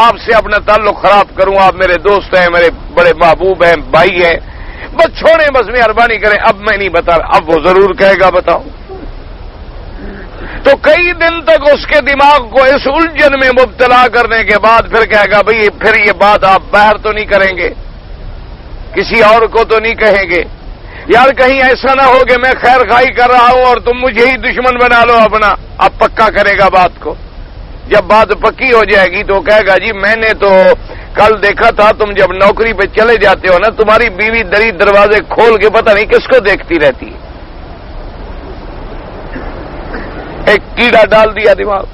آپ سے اپنا تعلق خراب کروں؟ آپ میرے دوست ہیں، میرے بڑے محبوب ہیں، بھائی ہیں، بس چھوڑیں، بس مہربانی کریں، اب میں نہیں بتا رہا۔ اب وہ ضرور کہے گا بتاؤ۔ تو کئی دن تک اس کے دماغ کو اس الجھن میں مبتلا کرنے کے بعد پھر کہے گا بھئی پھر یہ بات آپ باہر تو نہیں کریں گے، کسی اور کو تو نہیں کہیں گے، یار کہیں ایسا نہ ہو کہ میں خیر خائی کر رہا ہوں اور تم مجھے ہی دشمن بنا لو اپنا۔ اب پکا کرے گا بات کو۔ جب بات پکی ہو جائے گی تو کہے گا جی میں نے تو کل دیکھا تھا تم جب نوکری پہ چلے جاتے ہو نا، تمہاری بیوی دری دروازے کھول کے پتہ نہیں کس کو دیکھتی رہتی ہے۔ ایک کیڑا ڈال دیا دماغ،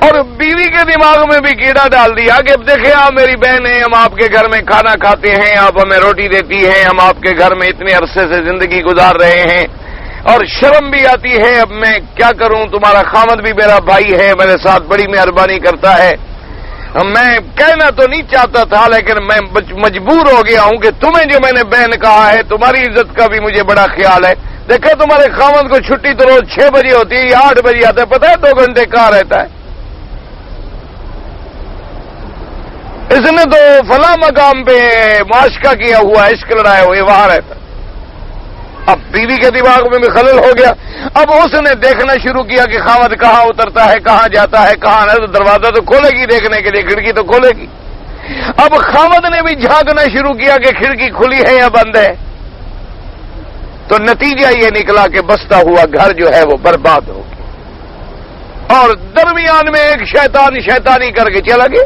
اور بیوی کے دماغ میں بھی کیڑا ڈال دیا کہ دیکھیں آپ میری بہن ہیں، ہم آپ کے گھر میں کھانا کھاتے ہیں، آپ ہمیں روٹی دیتی ہیں، ہم آپ کے گھر میں اتنے عرصے سے زندگی گزار رہے ہیں، اور شرم بھی آتی ہے، اب میں کیا کروں، تمہارا خامد بھی میرا بھائی ہے، میرے ساتھ بڑی مہربانی کرتا ہے، میں کہنا تو نہیں چاہتا تھا لیکن میں مجبور ہو گیا ہوں کہ تمہیں جو میں نے بہن کہا ہے، تمہاری عزت کا بھی مجھے بڑا خیال ہے، دیکھے تمہارے خاوند کو چھٹی تو روز 6 بجے ہوتی ہے یا 8 بجے آتا ہے، پتہ ہے 2 گھنٹے کہاں رہتا ہے؟ اس نے تو فلاں مقام پہ معاشقہ کیا ہوا، عشق لڑایا ہوا، وہاں رہتا ہے۔ اب بیوی کے دماغ میں بھی خلل ہو گیا، اب اس نے دیکھنا شروع کیا کہ خاوند کہاں اترتا ہے، کہاں جاتا ہے، کہاں نہیں، تو دروازہ تو کھولے گی دیکھنے کے لیے، کھڑکی تو کھولے گی۔ اب خاوند نے بھی جھانکنا شروع کیا کہ کھڑکی کھلی ہے یا بند ہے، تو نتیجہ یہ نکلا کہ بستا ہوا گھر جو ہے وہ برباد ہو گیا، اور درمیان میں ایک شیطان شیطانی کر کے چلا گیا،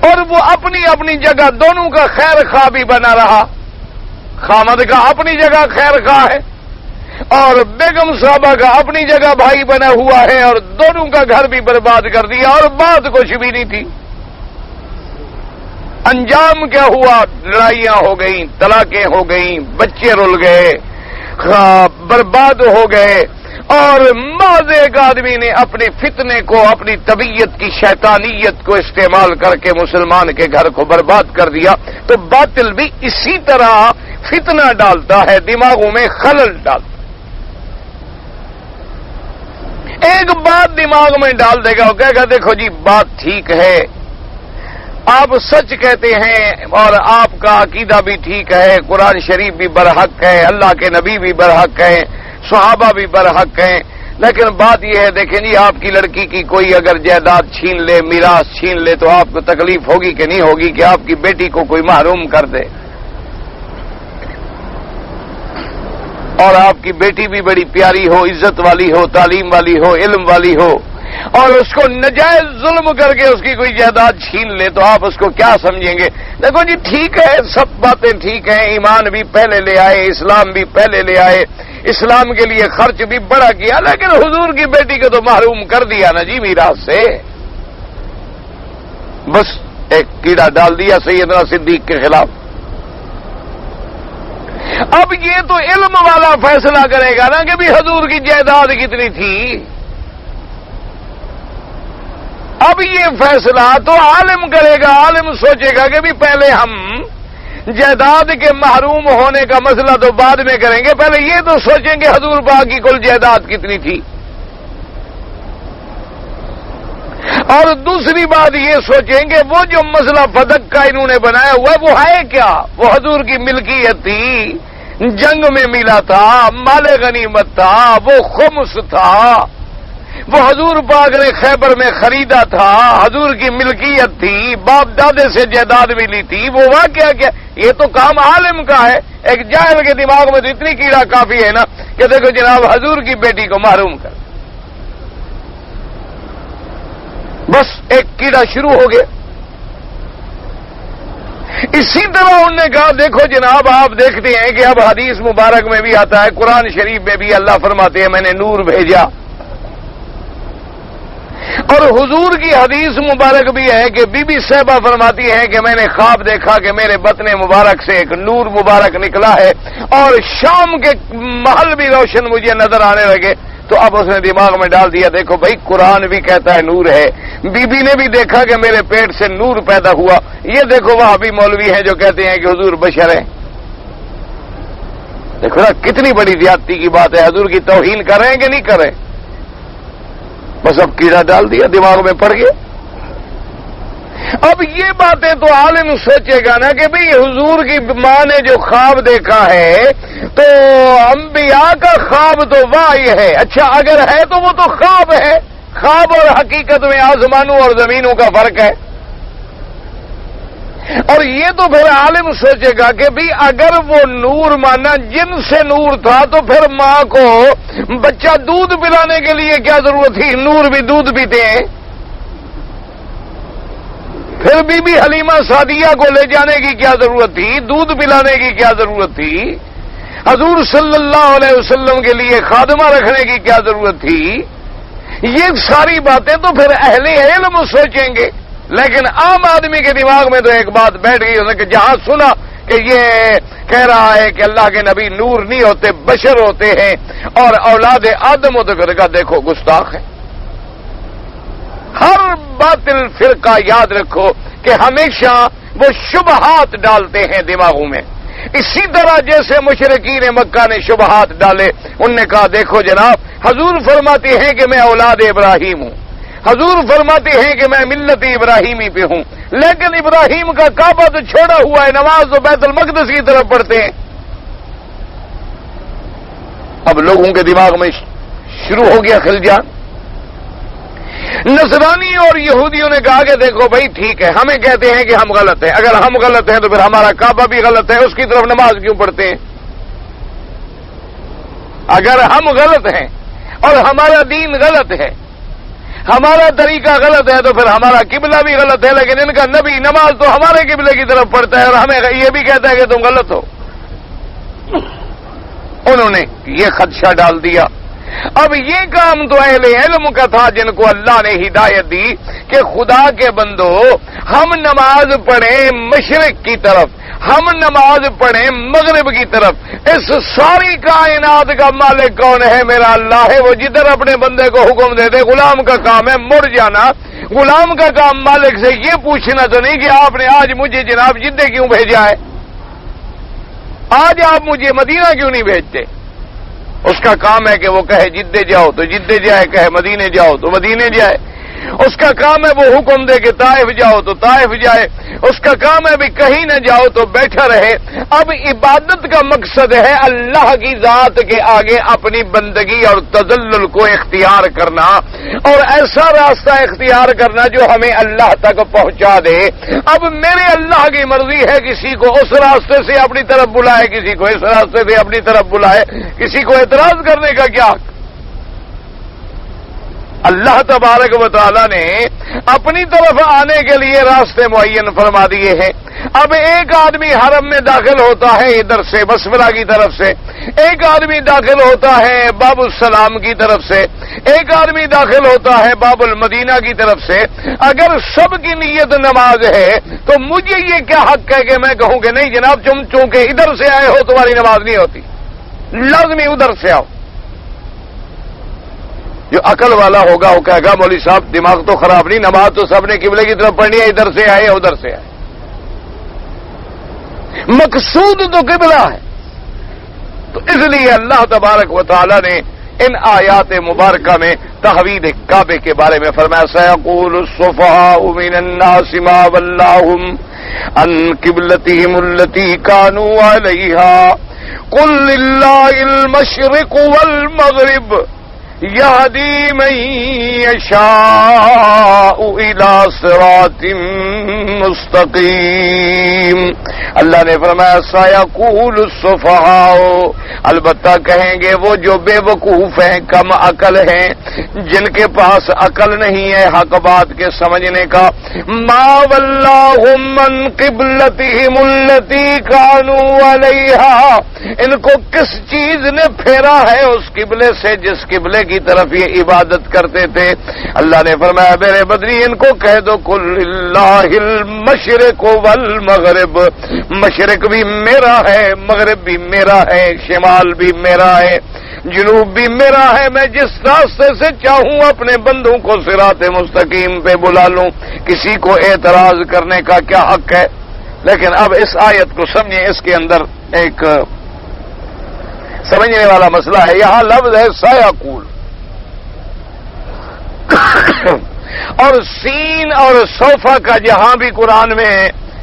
اور وہ اپنی اپنی جگہ دونوں کا خیر خواہ بھی بنا رہا۔ خامد کا اپنی جگہ خیر خواہ ہے اور بیگم صاحبہ کا اپنی جگہ بھائی بنا ہوا ہے، اور دونوں کا گھر بھی برباد کر دیا، اور بات کچھ بھی نہیں تھی۔ انجام کیا ہوا؟ لڑائیاں ہو گئیں، طلاقیں ہو گئیں، بچے رل گئے، برباد ہو گئے، اور محض ایک آدمی نے اپنے فتنے کو، اپنی طبیعت کی شیطانیت کو استعمال کر کے مسلمان کے گھر کو برباد کر دیا۔ تو باطل بھی اسی طرح فتنہ ڈالتا ہے، دماغوں میں خلل ڈالتا ہے۔ ایک بات دماغ میں ڈال دے گا، وہ کہے گا دیکھو جی بات ٹھیک ہے، آپ سچ کہتے ہیں اور آپ کا عقیدہ بھی ٹھیک ہے، قرآن شریف بھی برحق ہے، اللہ کے نبی بھی برحق ہیں، صحابہ بھی برحق ہیں، لیکن بات یہ ہے دیکھیں جی آپ کی لڑکی کی کوئی اگر جائیداد چھین لے، میراث چھین لے، تو آپ کو تکلیف ہوگی کہ نہیں ہوگی کہ آپ کی بیٹی کو کوئی محروم کر دے؟ اور آپ کی بیٹی بھی بڑی پیاری ہو، عزت والی ہو، تعلیم والی ہو، علم والی ہو، اور اس کو نجائز ظلم کر کے اس کی کوئی جائیداد چھین لے، تو آپ اس کو کیا سمجھیں گے؟ دیکھو جی ٹھیک ہے، سب باتیں ٹھیک ہیں، ایمان بھی پہلے لے آئے، اسلام بھی پہلے لے آئے، اسلام کے لیے خرچ بھی بڑا کیا، لیکن حضور کی بیٹی کو تو محروم کر دیا نا جی میراث سے۔ بس ایک کیڑا ڈال دیا سیدنا صدیق کے خلاف۔ اب یہ تو علم والا فیصلہ کرے گا نا کہ بھی حضور کی جائیداد کتنی تھی، اب یہ فیصلہ تو عالم کرے گا، عالم سوچے گا کہ بھی پہلے ہم جائیداد کے محروم ہونے کا مسئلہ تو بعد میں کریں گے، پہلے یہ تو سوچیں گے حضور پاک کی کل جائیداد کتنی تھی، اور دوسری بات یہ سوچیں گے وہ جو مسئلہ فدق کا انہوں نے بنایا ہوا ہے وہ ہے کیا؟ وہ حضور کی ملکیت تھی، جنگ میں ملا تھا، مال غنیمت تھا، وہ خمس تھا، وہ حضور پاک نے خیبر میں خریدا تھا، حضور کی ملکیت تھی، باپ دادے سے جائیداد ملی تھی، وہ واقعہ کیا؟ یہ تو کام عالم کا ہے۔ ایک جاہل کے دماغ میں تو اتنی کیڑا کافی ہے نا کہ دیکھو جناب حضور کی بیٹی کو محروم کر، بس ایک کیڑا شروع ہو گیا۔ اسی طرح انہوں نے کہا دیکھو جناب آپ دیکھتے ہیں کہ اب حدیث مبارک میں بھی آتا ہے، قرآن شریف میں بھی اللہ فرماتے ہیں میں نے نور بھیجا، اور حضور کی حدیث مبارک بھی ہے کہ بی بی صاحبہ فرماتی ہے کہ میں نے خواب دیکھا کہ میرے بطن مبارک سے ایک نور مبارک نکلا ہے، اور شام کے محل بھی روشن مجھے نظر آنے لگے۔ تو اب اس نے دماغ میں ڈال دیا دیکھو بھائی قرآن بھی کہتا ہے نور ہے، بی بی نے بھی دیکھا کہ میرے پیٹ سے نور پیدا ہوا، یہ دیکھو وہاں بھی مولوی ہیں جو کہتے ہیں کہ حضور بشر ہے۔ دیکھو نا کتنی بڑی زیادتی کی بات ہے، حضور کی توہین کر رہے ہیں کہ نہیں کر رہے؟ بس اب کیڑا ڈال دیا، دماغ میں پڑ گیا۔ اب یہ باتیں تو عالم سوچے گا نا کہ بھئی حضور کی ماں نے جو خواب دیکھا ہے تو انبیاء کا خواب تو وحی ہے، اچھا اگر ہے تو وہ تو خواب ہے، خواب اور حقیقت میں آسمانوں اور زمینوں کا فرق ہے۔ اور یہ تو پھر عالم سوچے گا کہ بھی اگر وہ نور مانا جن سے نور تھا تو پھر ماں کو بچہ دودھ پلانے کے لیے کیا ضرورت تھی؟ نور بھی دودھ پیتے ہیں۔ پھر بی بی حلیمہ سعدیہ کو لے جانے کی کیا ضرورت تھی؟ دودھ پلانے کی کیا ضرورت تھی؟ حضور صلی اللہ علیہ وسلم کے لیے خادمہ رکھنے کی کیا ضرورت تھی؟ یہ ساری باتیں تو پھر اہل علم سوچیں گے، لیکن عام آدمی کے دماغ میں تو ایک بات بیٹھ گئی ہے کہ جہاں سنا کہ یہ کہہ رہا ہے کہ اللہ کے نبی نور نہیں ہوتے بشر ہوتے ہیں اور اولاد آدم ہوتے، کہا دیکھو گستاخ ہے۔ ہر باطل فرقہ یاد رکھو کہ ہمیشہ وہ شبہات ڈالتے ہیں دماغوں میں، اسی طرح جیسے مشرکین مکہ نے شبہات ڈالے، انہوں نے کہا دیکھو جناب، حضور فرماتے ہیں کہ میں اولاد ابراہیم ہوں، حضور فرماتے ہیں کہ میں ملت ابراہیمی پہ ہوں، لیکن ابراہیم کا کعبہ تو چھوڑا ہوا ہے، نماز تو بیت المقدس کی طرف پڑھتے ہیں۔ اب لوگوں کے دماغ میں شروع ہو گیا خلجان۔ نصرانی اور یہودیوں نے کہا کہ دیکھو بھائی ٹھیک ہے، ہمیں کہتے ہیں کہ ہم غلط ہیں، اگر ہم غلط ہیں تو پھر ہمارا کعبہ بھی غلط ہے، اس کی طرف نماز کیوں پڑھتے ہیں؟ اگر ہم غلط ہیں اور ہمارا دین غلط ہے، ہمارا طریقہ غلط ہے، تو پھر ہمارا قبلہ بھی غلط ہے، لیکن ان کا نبی نماز تو ہمارے قبلے کی طرف پڑھتا ہے اور ہمیں یہ بھی کہتا ہے کہ تم غلط ہو۔ انہوں نے یہ خدشہ ڈال دیا۔ اب یہ کام تو اہل علم کا تھا جن کو اللہ نے ہدایت دی کہ خدا کے بندو، ہم نماز پڑھیں مشرق کی طرف، ہم نماز پڑھیں مغرب کی طرف، اس ساری کائنات کا مالک کون ہے؟ میرا اللہ ہے۔ وہ جدھر اپنے بندے کو حکم دے دے، غلام کا کام ہے مڑ جانا، غلام کا کام مالک سے یہ پوچھنا تو نہیں کہ آپ نے آج مجھے جناب جدے کیوں بھیجا ہے، آج آپ مجھے مدینہ کیوں نہیں بھیجتے؟ اس کا کام ہے کہ وہ کہے جدے جاؤ تو جدے جائے، کہے مدینے جاؤ تو مدینے جائے۔ اس کا کام ہے وہ حکم دے کہ طائف جاؤ تو طائف جائے۔ اس کا کام ہے بھی کہیں نہ جاؤ تو بیٹھا رہے۔ اب عبادت کا مقصد ہے اللہ کی ذات کے آگے اپنی بندگی اور تذلل کو اختیار کرنا، اور ایسا راستہ اختیار کرنا جو ہمیں اللہ تک پہنچا دے۔ اب میرے اللہ کی مرضی ہے کسی کو اس راستے سے اپنی طرف بلائے، کسی کو اس راستے سے اپنی طرف بلائے، کسی کو اعتراض کرنے کا کیا؟ اللہ تبارک و تعالی نے اپنی طرف آنے کے لیے راستے معین فرما دیے ہیں۔ اب ایک آدمی حرم میں داخل ہوتا ہے ادھر سے بسملہ کی طرف سے، ایک آدمی داخل ہوتا ہے باب السلام کی طرف سے، ایک آدمی داخل ہوتا ہے باب المدینہ کی طرف سے۔ اگر سب کی نیت نماز ہے تو مجھے یہ کیا حق ہے کہ میں کہوں کہ نہیں جناب تم چونکہ ادھر سے آئے ہو تمہاری نماز نہیں ہوتی، لازمی ادھر سے آؤ۔ جو عقل والا ہوگا وہ کہے گا مولوی صاحب دماغ تو خراب نہیں، نماز تو سب نے قبلے کی طرف پڑھنی ہے، ادھر سے آئے ادھر سے آئے، مقصود تو قبلہ ہے۔ تو اس لیے اللہ تبارک و تعالی نے ان آیات مبارکہ میں تحوید کعبے کے بارے میں فرمایا سیقول السفہاء من الناس ما ولاھم عن قبلتہم التی کانوا علیہا قل للہ المشرق والمغرب یہدی من یشاء الی صراط مستقیم۔ اللہ نے فرمایا سیقول السفہاء، البتہ کہیں گے وہ جو بے وقوف ہیں، کم عقل ہیں، جن کے پاس عقل نہیں ہے حق بات کے سمجھنے کا، ما ولاھم عن قبلتہم التی کانوا علیہا، ان کو کس چیز نے پھیرا ہے اس قبلے سے جس قبلے کی طرف یہ عبادت کرتے تھے۔ اللہ نے فرمایا میرے بدری ان کو کہہ دو قل للہ المشرق والمغرب، مشرق بھی میرا ہے، مغرب بھی میرا ہے، شمال بھی میرا ہے، جنوب بھی میرا ہے، میں جس راستے سے چاہوں اپنے بندوں کو صراط مستقیم پہ بلا لوں، کسی کو اعتراض کرنے کا کیا حق ہے؟ لیکن اب اس آیت کو سمجھیں، اس کے اندر ایک سمجھنے والا مسئلہ ہے۔ یہاں لفظ ہے سیقول، اور سین اور صوفہ کا جہاں بھی قرآن میں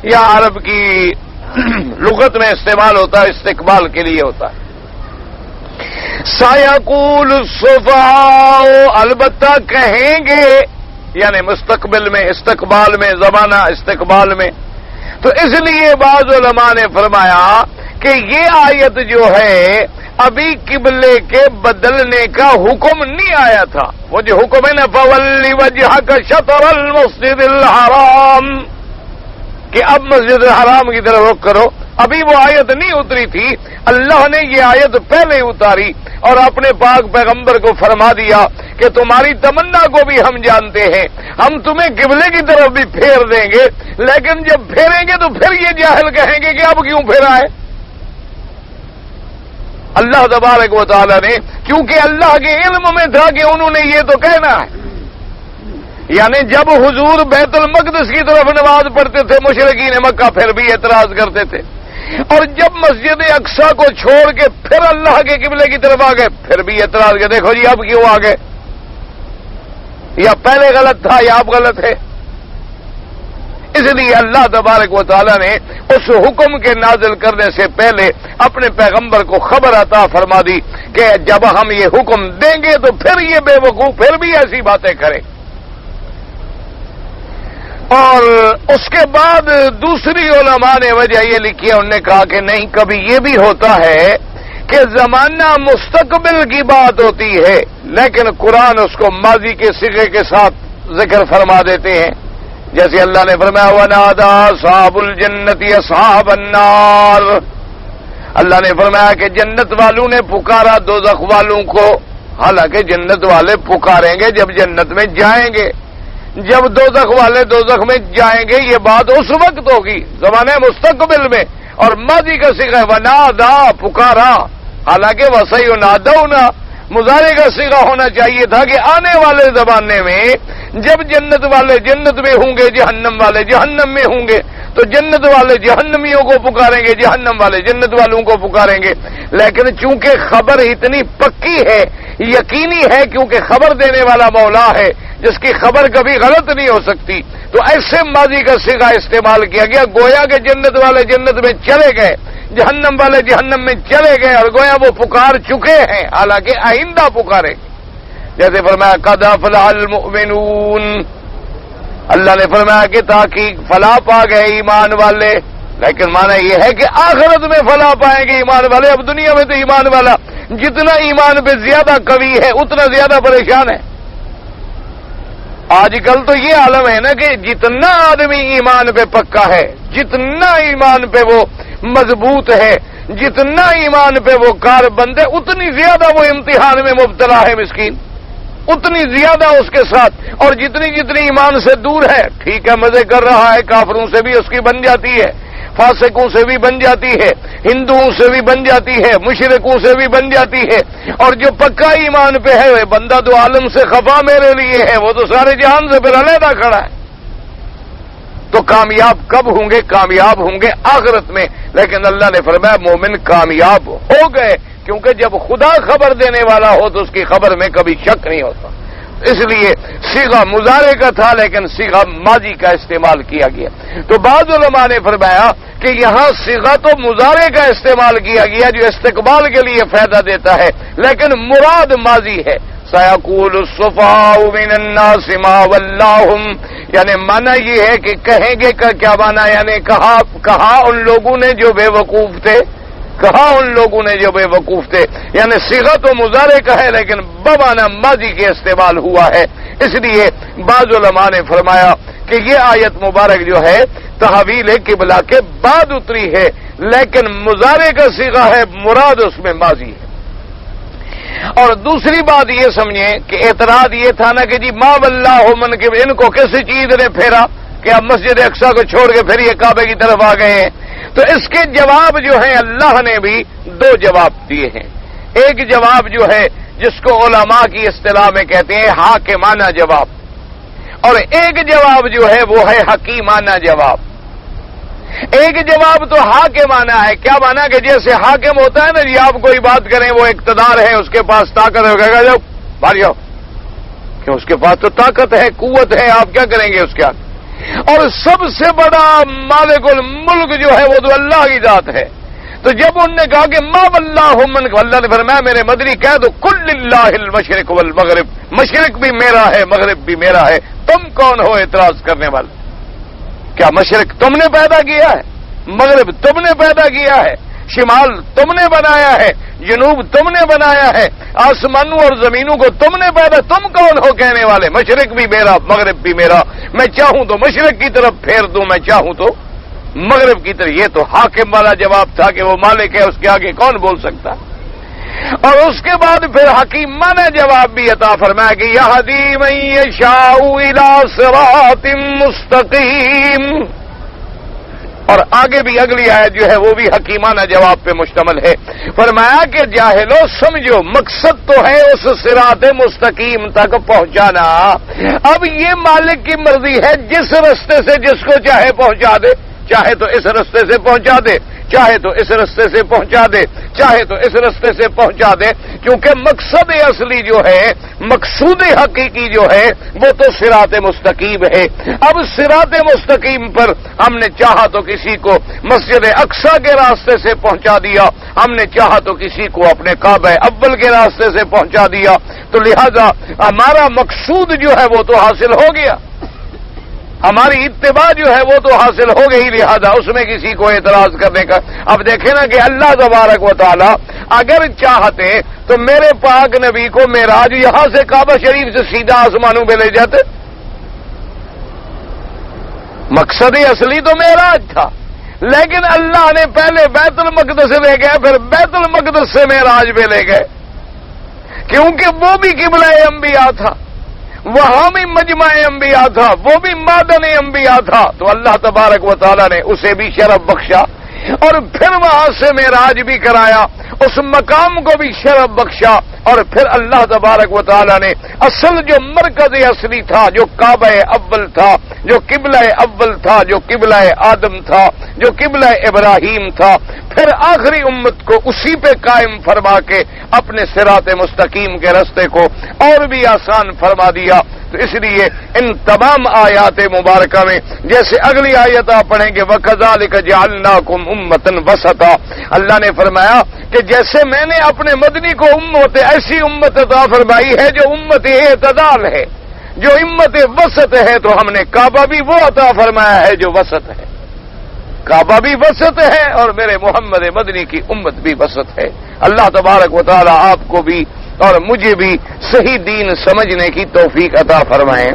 یا عرب کی لغت میں استعمال ہوتا ہے استقبال کے لیے ہوتا ہے۔ سیقول السفہاء، البتہ کہیں گے، یعنی مستقبل میں، استقبال میں، زمانہ استقبال میں۔ تو اس لیے بعض علماء نے فرمایا کہ یہ آیت جو ہے ابھی قبلے کے بدلنے کا حکم نہیں آیا تھا۔ وہ جو حکم ہے نا فَوَلِّ وَجْهَكَ شَطْرَ الْمَسْجِدِ الْحَرَامِ، کہ اب مسجد الحرام کی طرف رخ کرو، ابھی وہ آیت نہیں اتری تھی۔ اللہ نے یہ آیت پہلے اتاری اور اپنے پاک پیغمبر کو فرما دیا کہ تمہاری تمنا کو بھی ہم جانتے ہیں، ہم تمہیں قبلے کی طرف بھی پھیر دیں گے، لیکن جب پھیریں گے تو پھر یہ جاہل کہیں گے کہ اب کیوں پھیرا ہے۔ اللہ تبارک و تعالی نے، کیونکہ اللہ کے علم میں تھا کہ انہوں نے یہ تو کہنا ہے، یعنی جب حضور بیت المقدس کی طرف نماز پڑھتے تھے مشرکین مکہ پھر بھی اعتراض کرتے تھے، اور جب مسجد اقصی کو چھوڑ کے پھر اللہ کے قبلے کی طرف آ گئے، پھر بھی اعتراض کے دیکھو جی اب کیوں آ گئے، یا پہلے غلط تھا یا اب غلط ہے۔ اس لیے اللہ تبارک و تعالیٰ نے اس حکم کے نازل کرنے سے پہلے اپنے پیغمبر کو خبر عطا فرما دی کہ جب ہم یہ حکم دیں گے تو پھر یہ بے وقوف پھر بھی ایسی باتیں کریں۔ اور اس کے بعد دوسری علماء نے وجہ یہ لکھی ہے، انہوں نے کہا کہ نہیں، کبھی یہ بھی ہوتا ہے کہ زمانہ مستقبل کی بات ہوتی ہے لیکن قرآن اس کو ماضی کے صیغے کے ساتھ ذکر فرما دیتے ہیں، جیسے اللہ نے فرمایا وَنَادَى أَصْحَابُ الْجَنَّةِ أَصْحَابَ النَّارِ، اللہ نے فرمایا کہ جنت والوں نے پکارا دوزخ والوں کو، حالانکہ جنت والے پکاریں گے جب جنت میں جائیں گے، جب دوزخ والے دوزخ میں جائیں گے یہ بات اس وقت ہوگی زمانے مستقبل میں، اور ماضی کا صیغہ وَنَادَى پکارا، حالانکہ وَسَيُنَادَوْنَ مضارع کا صیغہ ہونا چاہیے تھا کہ آنے والے زمانے میں جب جنت والے جنت میں ہوں گے جہنم والے جہنم میں ہوں گے تو جنت والے جہنمیوں کو پکاریں گے، جہنم والے جنت والوں کو پکاریں گے، لیکن چونکہ خبر اتنی پکی ہے، یقینی ہے، کیونکہ خبر دینے والا مولا ہے جس کی خبر کبھی غلط نہیں ہو سکتی، تو ایسے ماضی کا صیغہ استعمال کیا گیا گویا کہ جنت والے جنت میں چلے گئے، جہنم والے جہنم میں چلے گئے، اور گویا وہ پکار چکے ہیں حالانکہ آئندہ پکارے، جیسے فرمایا قد افلح المؤمنون، اللہ نے فرمایا کہ تحقیق فلاح پا گئے ایمان والے، لیکن معنی یہ ہے کہ آخرت میں فلاح پائیں گے ایمان والے، اب دنیا میں تو ایمان والا جتنا ایمان پہ زیادہ قوی ہے اتنا زیادہ پریشان ہے۔ آج کل تو یہ عالم ہے نا کہ جتنا آدمی ایمان پہ پکا ہے، جتنا ایمان پہ وہ مضبوط ہے، جتنا ایمان پہ وہ کاربند ہے، اتنی زیادہ وہ امتحان میں مبتلا ہے مسکین، اتنی زیادہ اس کے ساتھ، اور جتنی ایمان سے دور ہے، ٹھیک ہے مزے کر رہا ہے، کافروں سے بھی اس کی بن جاتی ہے، فاسقوں سے بھی بن جاتی ہے، ہندوؤں سے بھی بن جاتی ہے، مشرکوں سے بھی بن جاتی ہے، اور جو پکا ایمان پہ ہے وہ بندہ تو عالم سے خفا میرے لیے ہے، وہ تو سارے جہان سے پھر علیحدہ کھڑا ہے۔ تو کامیاب کب ہوں گے؟ کامیاب ہوں گے آخرت میں، لیکن اللہ نے فرمایا مومن کامیاب ہو گئے، کیونکہ جب خدا خبر دینے والا ہو تو اس کی خبر میں کبھی شک نہیں ہوتا، اس لیے صیغہ مضارع کا تھا لیکن صیغہ ماضی کا استعمال کیا گیا۔ تو بعض علماء نے فرمایا کہ یہاں صیغہ تو مضارع کا استعمال کیا گیا جو استقبال کے لیے فائدہ دیتا ہے، لیکن مراد ماضی ہے، سَيَقُولُ السُّفَهَاءُ مِنَ النَّاسِ مَا وَلَّاهُمْ، یعنی معنی یہ ہے کہ کہیں گے کا کیا معنی، یعنی کہا ان لوگوں نے جو بے وقوف تھے، کہا ان لوگوں نے جو بے وقوف تھے، یعنی صیغہ تو مضارع کا ہے لیکن بمعنی ماضی کے استعمال ہوا ہے، اس لیے بعض علماء نے فرمایا کہ یہ آیت مبارک جو ہے تحویل قبلہ کے بعد اتری ہے، لیکن مضارع کا صیغہ ہے، مراد اس میں ماضی ہے۔ اور دوسری بات یہ سمجھیں کہ اعتراض یہ تھا نا کہ جی ما واللہ من کے ان کو کسی چیز نے پھیرا کہ اب مسجد اقصی کو چھوڑ کے پھر یہ کعبے کی طرف آ گئے ہیں، تو اس کے جواب جو ہیں اللہ نے بھی دو جواب دیے ہیں۔ ایک جواب جو ہے جس کو علماء کی اصطلاح میں کہتے ہیں حاکمانہ جواب، اور ایک جواب جو ہے وہ ہے حکیمانہ جواب۔ ایک جواب تو حاکمانہ ہے، کیا مانا کہ جیسے حاکم ہوتا ہے نا جی، آپ کوئی بات کریں وہ اقتدار ہے، اس کے پاس طاقت ہے، کہے گا جاؤ باہر جاؤ، کیوں اس کے پاس تو طاقت ہے، قوت ہے، آپ کیا کریں گے اس کے آگے؟ اور سب سے بڑا مالک الملک جو ہے وہ تو اللہ کی ذات ہے۔ تو جب انہوں نے کہا کہ ما واللہ من، اللہ نے فرمایا میرے مدری کہہ دو کل للہ المشرق والمغرب، مشرق بھی میرا ہے مغرب بھی میرا ہے، تم کون ہو اعتراض کرنے والے؟ کیا مشرق تم نے پیدا کیا ہے، مغرب تم نے پیدا کیا ہے، شمال تم نے بنایا ہے، جنوب تم نے بنایا ہے، آسمانوں اور زمینوں کو تم نے پیدا، تم کون ہو کہنے والے؟ مشرق بھی میرا مغرب بھی میرا، میں چاہوں تو مشرق کی طرف پھیر دوں، میں چاہوں تو مغرب کی طرف۔ یہ تو حاکم والا جواب تھا کہ وہ مالک ہے، اس کے آگے کون بول سکتا؟ اور اس کے بعد پھر حکیمانہ جواب بھی عطا فرمایا کہ یہدی من یشاء الی صراط مستقیم، اور آگے بھی اگلی آیت جو ہے وہ بھی حکیمانہ جواب پہ مشتمل ہے۔ فرمایا کہ جاہلو سمجھو مقصد تو ہے اس صراط مستقیم تک پہنچانا، اب یہ مالک کی مرضی ہے جس رستے سے جس کو چاہے پہنچا دے، چاہے تو اس رستے سے پہنچا دے، چاہے تو اس رستے سے پہنچا دے، چاہے تو اس رستے سے پہنچا دے، کیونکہ مقصد اصلی جو ہے، مقصود حقیقی جو ہے، وہ تو صراط مستقیم ہے۔ اب صراط مستقیم پر ہم نے چاہا تو کسی کو مسجد اقصی کے راستے سے پہنچا دیا، ہم نے چاہا تو کسی کو اپنے کعبہ اول کے راستے سے پہنچا دیا، تو لہذا ہمارا مقصود جو ہے وہ تو حاصل ہو گیا، ہماری اتباع جو ہے وہ تو حاصل ہو گئی، لہذا اس میں کسی کو اعتراض کرنے کا۔ اب دیکھیں نا کہ اللہ تبارک و تعالی اگر چاہتے تو میرے پاک نبی کو معراج یہاں سے کعبہ شریف سے سیدھا آسمانوں پہ لے جاتے۔ مقصد اصلی تو معراج تھا، لیکن اللہ نے پہلے بیت المقدس لے گئے، پھر بیت المقدس سے معراج پہ لے گئے، کیونکہ وہ بھی قبلہ انبیاء تھا، وہاں بھی مجمع انبیاء تھا، وہ بھی معدن انبیاء تھا، تو اللہ تبارک و تعالی نے اسے بھی شرف بخشا اور پھر وہاں سے معراج بھی کرایا، اس مقام کو بھی شرف بخشا، اور پھر اللہ تبارک و تعالی نے اصل جو مرکز اصلی تھا، جو کعبہ اول تھا، جو قبلہ اول تھا، جو قبلہ آدم تھا، جو قبلہ ابراہیم تھا، پھر آخری امت کو اسی پہ قائم فرما کے اپنے صراط مستقیم کے رستے کو اور بھی آسان فرما دیا۔ تو اس لیے ان تمام آیات مبارکہ میں، جیسے اگلی آیت آپ پڑھیں گے وَكَذَلِكَ جَعَلْنَاكُمْ أُمَّةً وَسَطًا، اللہ نے فرمایا کہ جیسے میں نے اپنے مدنی کو امت ایسی امت عطا فرمائی ہے جو امت اعتدال ہے، جو امت وسط ہے، تو ہم نے کعبہ بھی وہ عطا فرمایا ہے جو وسط ہے، کعبہ بھی وسط ہے اور میرے محمد مدنی کی امت بھی وسط ہے۔ اللہ تبارک و تعالی آپ کو بھی اور مجھے بھی صحیح دین سمجھنے کی توفیق عطا فرمائیں۔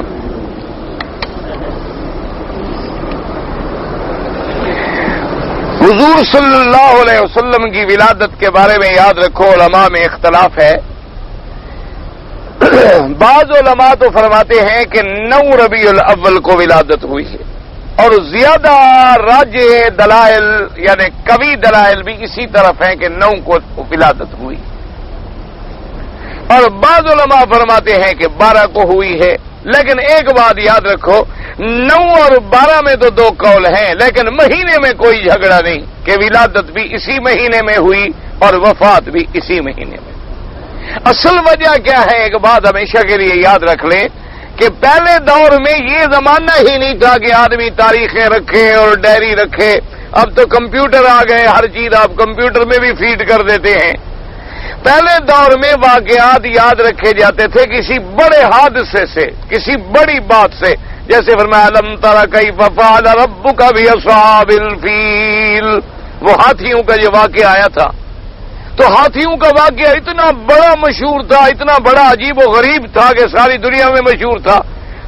حضور صلی اللہ علیہ وسلم کی ولادت کے بارے میں یاد رکھو علماء میں اختلاف ہے۔ بعض علماء تو فرماتے ہیں کہ 9 ربیع الاول کو ولادت ہوئی ہے، اور زیادہ راجح دلائل یعنی قوی دلائل بھی اسی طرف ہیں کہ 9 کو ولادت ہوئی، اور بعض علماء فرماتے ہیں کہ 12 کو ہوئی ہے۔ لیکن ایک بات یاد رکھو، 9 اور 12 میں تو 2 قول ہیں، لیکن مہینے میں کوئی جھگڑا نہیں کہ ولادت بھی اسی مہینے میں ہوئی اور وفات بھی اسی مہینے میں۔ اصل وجہ کیا ہے، ایک بات ہمیشہ کے لیے یاد رکھ لیں کہ پہلے دور میں یہ زمانہ ہی نہیں تھا کہ آدمی تاریخیں رکھے اور ڈائری رکھے، اب تو کمپیوٹر آ گئے، ہر چیز آپ کمپیوٹر میں بھی فیڈ کر دیتے ہیں۔ پہلے دور میں واقعات یاد رکھے جاتے تھے کسی بڑے حادثے سے، کسی بڑی بات سے، جیسے فرمایا الم تر کیف فعل ربک باصحاب الفیل، وہ ہاتھیوں کا جو واقعہ آیا تھا، تو ہاتھیوں کا واقعہ اتنا بڑا مشہور تھا، اتنا بڑا عجیب و غریب تھا کہ ساری دنیا میں مشہور تھا،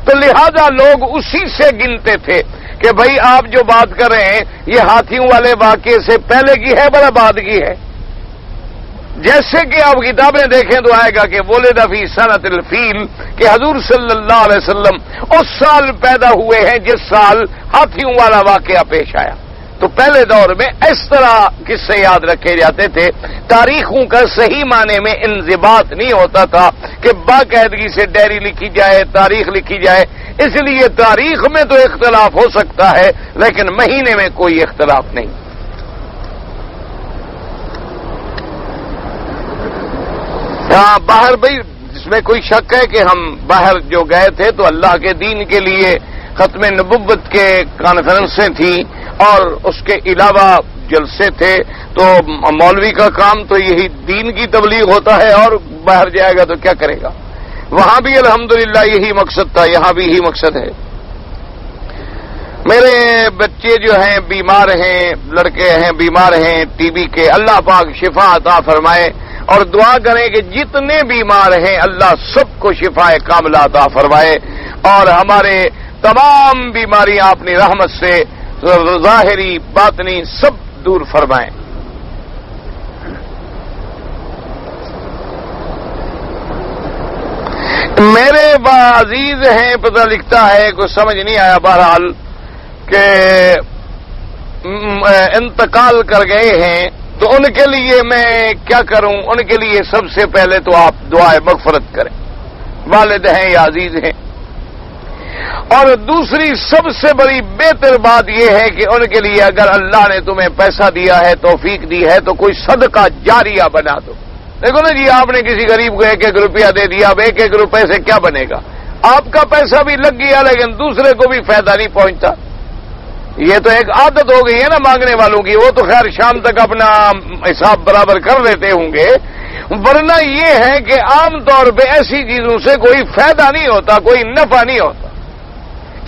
تو لہذا لوگ اسی سے گنتے تھے کہ بھئی آپ جو بات کر رہے ہیں یہ ہاتھیوں والے واقعے سے پہلے کی ہے بڑا بعد کی ہے۔ جیسے کہ آپ کتابیں دیکھیں تو آئے گا کہ ولد فی سنۃ الفیل، کہ حضور صلی اللہ علیہ وسلم اس سال پیدا ہوئے ہیں جس سال ہاتھیوں والا واقعہ پیش آیا۔ تو پہلے دور میں اس طرح قصے یاد رکھے جاتے تھے، تاریخوں کا صحیح معنی میں انضباط نہیں ہوتا تھا کہ باقاعدگی سے ڈائری لکھی جائے، تاریخ لکھی جائے، اس لیے تاریخ میں تو اختلاف ہو سکتا ہے لیکن مہینے میں کوئی اختلاف نہیں۔ ہاں باہر بھائی اس میں کوئی شک ہے کہ ہم باہر جو گئے تھے تو اللہ کے دین کے لیے ختم نبوت کے کانفرنسیں تھیں اور اس کے علاوہ جلسے تھے، تو مولوی کا کام تو یہی دین کی تبلیغ ہوتا ہے، اور باہر جائے گا تو کیا کرے گا۔ وہاں بھی الحمدللہ یہی مقصد تھا، یہاں بھی یہی مقصد ہے۔ میرے بچے جو ہیں بیمار ہیں، لڑکے ہیں بیمار ہیں ٹی بی کے، اللہ پاک شفا عطا فرمائے، اور دعا کریں کہ جتنے بیمار ہیں اللہ سب کو شفا کاملہ عطا فرمائے، اور ہمارے تمام بیماریاں اپنی رحمت سے ظاہری باطنی سب دور فرمائیں۔ میرے عزیز ہیں، پتہ لکھتا ہے کچھ سمجھ نہیں آیا، بہرحال کہ انتقال کر گئے ہیں، تو ان کے لیے میں کیا کروں؟ ان کے لیے سب سے پہلے تو آپ دعائے مغفرت کریں، والد ہیں یا عزیز ہیں۔ اور دوسری سب سے بڑی بہتر بات یہ ہے کہ ان کے لیے اگر اللہ نے تمہیں پیسہ دیا ہے، توفیق دی ہے، تو کوئی صدقہ جاریہ بنا دو۔ دیکھو نا جی، آپ نے کسی غریب کو 1-1 روپیہ دے دیا، اب 1-1 روپے سے کیا بنے گا؟ آپ کا پیسہ بھی لگ گیا لیکن دوسرے کو بھی فائدہ نہیں پہنچتا۔ یہ تو ایک عادت ہو گئی ہے نا مانگنے والوں کی، وہ تو خیر شام تک اپنا حساب برابر کر لیتے ہوں گے، ورنہ یہ ہے کہ عام طور پہ ایسی چیزوں سے کوئی فائدہ نہیں ہوتا، کوئی نفع نہیں ہوتا۔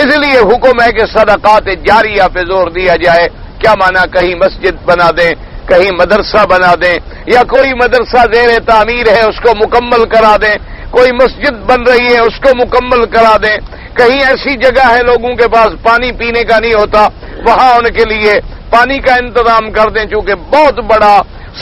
اس لیے حکم ہے کہ صدقات جاریہ پہ زور دیا جائے۔ کیا معنی؟ کہیں مسجد بنا دیں، کہیں مدرسہ بنا دیں، یا کوئی مدرسہ زیر تعمیر ہے اس کو مکمل کرا دیں، کوئی مسجد بن رہی ہے اس کو مکمل کرا دیں، کہیں ایسی جگہ ہے لوگوں کے پاس پانی پینے کا نہیں ہوتا، وہاں ان کے لیے پانی کا انتظام کر دیں، چونکہ بہت بڑا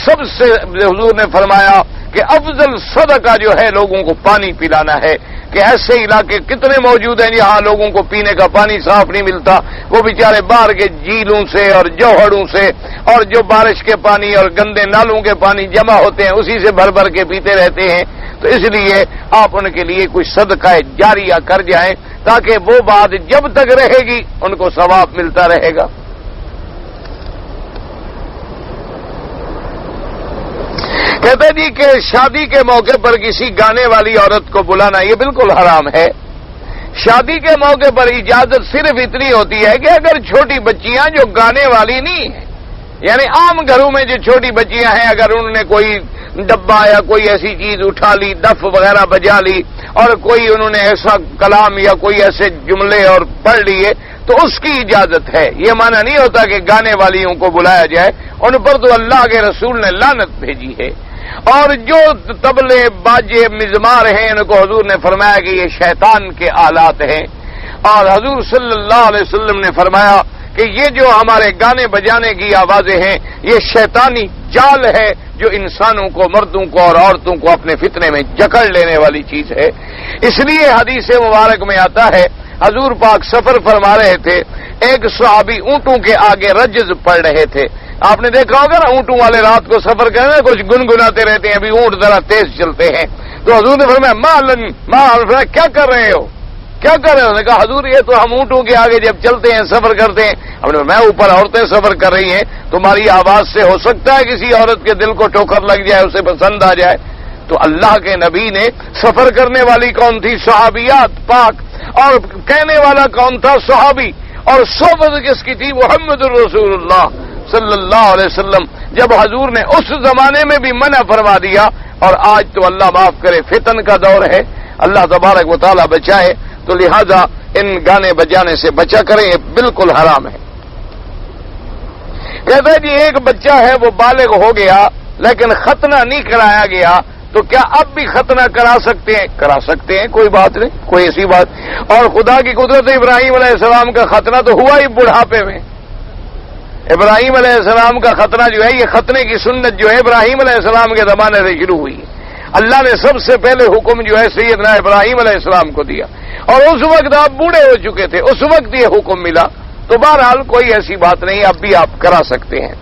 سب سے حضور نے فرمایا کہ افضل صدقہ جو ہے لوگوں کو پانی پلانا ہے، کہ ایسے علاقے کتنے موجود ہیں جہاں لوگوں کو پینے کا پانی صاف نہیں ملتا، وہ بیچارے باہر کے جھیلوں سے اور جوہڑوں سے اور جو بارش کے پانی اور گندے نالوں کے پانی جمع ہوتے ہیں اسی سے بھر بھر کے پیتے رہتے ہیں۔ تو اس لیے آپ ان کے لیے کوئی صدقہ جاریہ کر جائیں تاکہ وہ بات جب تک رہے گی ان کو ثواب ملتا رہے گا۔ کہتے جی کہ شادی کے موقع پر کسی گانے والی عورت کو بلانا یہ بالکل حرام ہے۔ شادی کے موقع پر اجازت صرف اتنی ہوتی ہے کہ اگر چھوٹی بچیاں جو گانے والی نہیں ہیں، یعنی عام گھروں میں جو چھوٹی بچیاں ہیں، اگر انہوں نے کوئی ڈبہ یا کوئی ایسی چیز اٹھا لی، دف وغیرہ بجا لی، اور کوئی انہوں نے ایسا کلام یا کوئی ایسے جملے اور پڑھ لیے، تو اس کی اجازت ہے۔ یہ معنی نہیں ہوتا کہ گانے والیوں کو بلایا جائے، ان پر تو اللہ کے رسول نے لعنت بھیجی ہے۔ اور جو طبلے باجے مزمار ہیں ان کو حضور نے فرمایا کہ یہ شیطان کے آلات ہیں، اور حضور صلی اللہ علیہ وسلم نے فرمایا کہ یہ جو ہمارے گانے بجانے کی آوازیں ہیں یہ شیطانی جال ہے جو انسانوں کو، مردوں کو اور عورتوں کو اپنے فتنے میں جکڑ لینے والی چیز ہے۔ اس لیے حدیث مبارک میں آتا ہے، حضور پاک سفر فرما رہے تھے، ایک صحابی اونٹوں کے آگے رجز پڑھ رہے تھے۔ آپ نے دیکھا ہوگا نا اونٹوں والے رات کو سفر کرنے کچھ گنگناتے رہتے ہیں، ابھی اونٹ ذرا تیز چلتے ہیں، تو حضور نے فرمایا مالن کیا کر رہے ہو، کیا کر رہے ہو؟ نے کہا حضور یہ تو ہم اونٹوں کے آگے جب چلتے ہیں سفر کرتے ہیں۔ ہم نے میں اوپر عورتیں سفر کر رہی ہیں، تمہاری آواز سے ہو سکتا ہے کسی عورت کے دل کو ٹھوکر لگ جائے، اسے پسند آ جائے۔ تو اللہ کے نبی نے سفر کرنے والی کون تھی؟ صحابیات پاک، اور کہنے والا کون تھا؟ صحابی، اور صحبت کس کی تھی؟ محمد الرسول اللہ صلی اللہ علیہ وسلم۔ جب حضور نے اس زمانے میں بھی منع فرما دیا، اور آج تو اللہ معاف کرے فتن کا دور ہے، اللہ تبارک و تعالی بچائے، تو لہذا ان گانے بجانے سے بچا کریں، یہ بالکل حرام ہے۔ کہتا ہے جی ایک بچہ ہے وہ بالغ ہو گیا لیکن ختنہ نہیں کرایا گیا، تو کیا اب بھی ختنہ کرا سکتے ہیں؟ کرا سکتے ہیں، کوئی بات نہیں، کوئی ایسی بات۔ اور خدا کی قدرت، ابراہیم علیہ السلام کا ختنہ تو ہوا ہی بڑھاپے میں۔ ابراہیم علیہ السلام کا ختنہ جو ہے، یہ ختنے کی سنت جو ہے ابراہیم علیہ السلام کے زمانے سے شروع ہوئی ہے۔ اللہ نے سب سے پہلے حکم جو ہے سیدنا ابراہیم علیہ السلام کو دیا، اور اس وقت آپ بوڑھے ہو چکے تھے، اس وقت یہ حکم ملا، تو بہرحال کوئی ایسی بات نہیں، اب بھی آپ کرا سکتے ہیں۔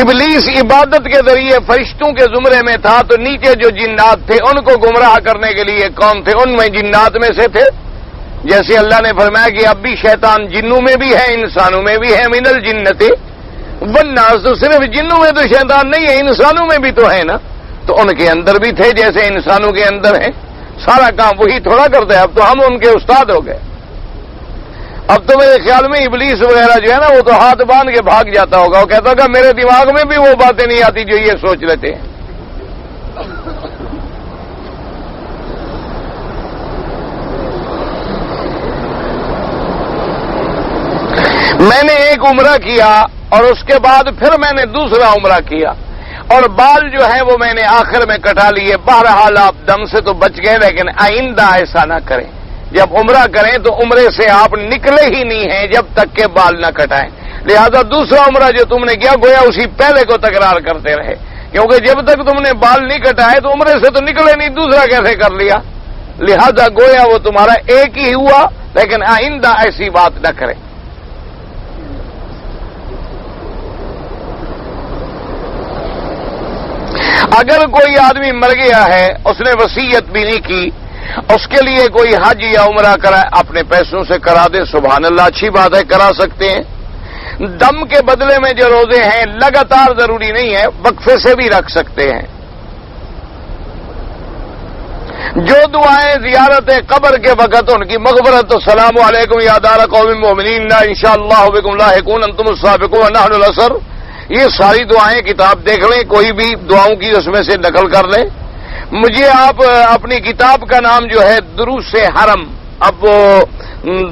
ابلیس عبادت کے ذریعے فرشتوں کے زمرے میں تھا، تو نیچے جو جنات تھے ان کو گمراہ کرنے کے لیے کون تھے؟ ان میں جنات میں سے تھے۔ جیسے اللہ نے فرمایا کہ اب بھی شیطان جنوں میں بھی ہے، انسانوں میں بھی ہے، من الجنۃ والناس، تو صرف جنوں میں تو شیطان نہیں ہے، انسانوں میں بھی تو ہے نا، تو ان کے اندر بھی تھے جیسے انسانوں کے اندر ہیں۔ سارا کام وہی تھوڑا کرتے ہیں، اب تو ہم ان کے استاد ہو گئے۔ اب تو میرے خیال میں ابلیس وغیرہ جو ہے نا وہ تو ہاتھ باندھ کے بھاگ جاتا ہوگا، وہ کہتا ہوگا میرے دماغ میں بھی وہ باتیں نہیں آتی جو یہ سوچ لیتے ہیں۔ میں نے ایک عمرہ کیا اور اس کے بعد پھر میں نے دوسرا عمرہ کیا، اور بال جو ہے وہ میں نے آخر میں کٹا لیے۔ بہرحال آپ دم سے تو بچ گئے، لیکن آئندہ ایسا نہ کریں۔ جب عمرہ کریں تو عمرے سے آپ نکلے ہی نہیں ہیں جب تک کہ بال نہ کٹائیں، لہذا دوسرا عمرہ جو تم نے کیا گویا اسی پہلے کو تکرار کرتے رہے، کیونکہ جب تک تم نے بال نہیں کٹائے تو عمرے سے تو نکلے نہیں، دوسرا کیسے کر لیا؟ لہذا گویا وہ تمہارا ایک ہی ہوا، لیکن آئندہ ایسی بات نہ کریں۔ اگر کوئی آدمی مر گیا ہے، اس نے وصیت بھی نہیں کی، اس کے لیے کوئی حج یا عمرہ کرائے، اپنے پیسوں سے کرا دے، سبحان اللہ، اچھی بات ہے، کرا سکتے ہیں۔ دم کے بدلے میں جو روزے ہیں لگاتار ضروری نہیں ہے، وقفے سے بھی رکھ سکتے ہیں۔ جو دعائیں زیارت قبر کے وقت ان کی مغفرت، السلام علیکم یا دار قوم مومنین انشاءاللہ بکم لاحقون انتم السابقون ونحن الاسر، یہ ساری دعائیں کتاب دیکھ لیں، کوئی بھی دعاؤں کی اس میں سے نقل کر لیں۔ مجھے آپ اپنی کتاب کا نام جو ہے دروس حرم، اب وہ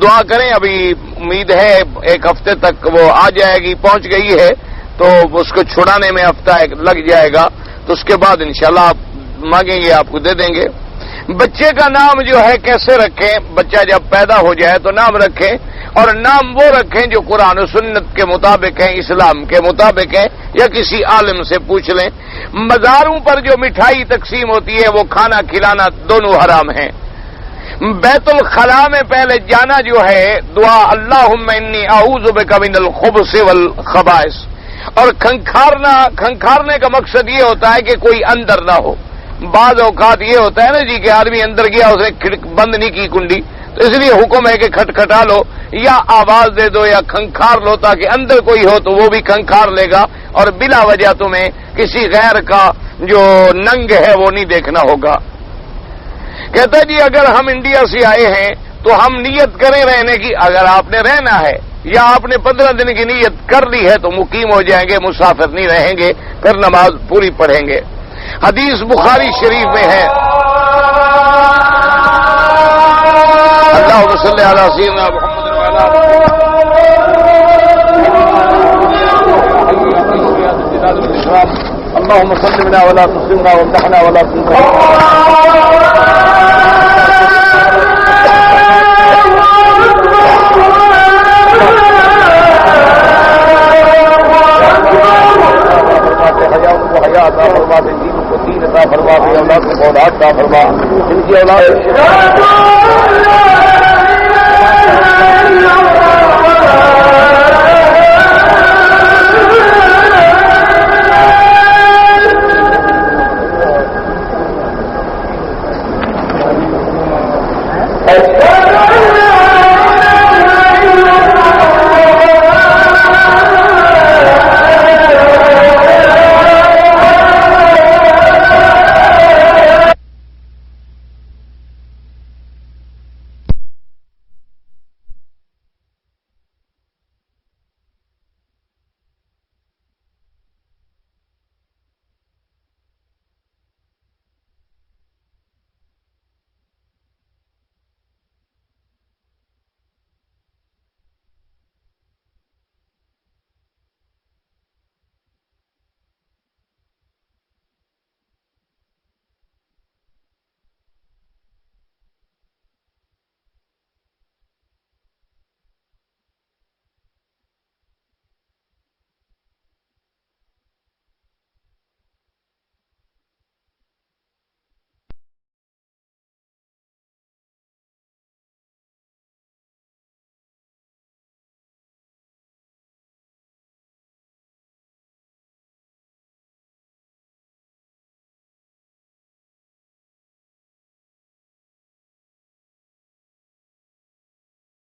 دعا کریں، ابھی امید ہے ایک ہفتے تک وہ آ جائے گی، پہنچ گئی ہے تو اس کو چھڑانے میں ہفتہ ایک لگ جائے گا، تو اس کے بعد انشاءاللہ آپ مانگیں گے آپ کو دے دیں گے۔ بچے کا نام جو ہے کیسے رکھیں، بچہ جب پیدا ہو جائے تو نام رکھیں، اور نام وہ رکھیں جو قرآن و سنت کے مطابق ہیں، اسلام کے مطابق ہیں، یا کسی عالم سے پوچھ لیں۔ مزاروں پر جو مٹھائی تقسیم ہوتی ہے وہ کھانا کھلانا دونوں حرام ہیں۔ بیت الخلاء میں پہلے جانا جو ہے دعا اللہم انی اعوذ بک من الخبث والخبائث، اور کھنکھارنے کا مقصد یہ ہوتا ہے کہ کوئی اندر نہ ہو۔ بعض اوقات یہ ہوتا ہے نا جی کہ آدمی اندر گیا، اس نے بند نہیں کی کنڈی، تو اس لیے حکم ہے کہ کھٹکھٹا لو یا آواز دے دو یا کھنکھار لو، تاکہ اندر کوئی ہو تو وہ بھی کھنکھار لے گا، اور بلا وجہ تمہیں کسی غیر کا جو ننگ ہے وہ نہیں دیکھنا ہوگا۔ کہتا ہے جی اگر ہم انڈیا سے آئے ہیں تو ہم نیت کریں رہنے کی، اگر آپ نے رہنا ہے یا آپ نے 15 دن کی نیت کر لی ہے تو مقیم ہو جائیں گے، مسافر نہیں رہیں گے، پھر نماز پوری پڑھیں گے۔ حدیث بخاری شریف میں ہے، اللہم صلی علی سیدنا محمد وعلی اللہم صلی بنا ولا تسلمنا وامتحنا ولا عطا فرما دے، دین کو دین عطا فرما دے، اولاد کو اولاد عطا فرما، ان کی اولاد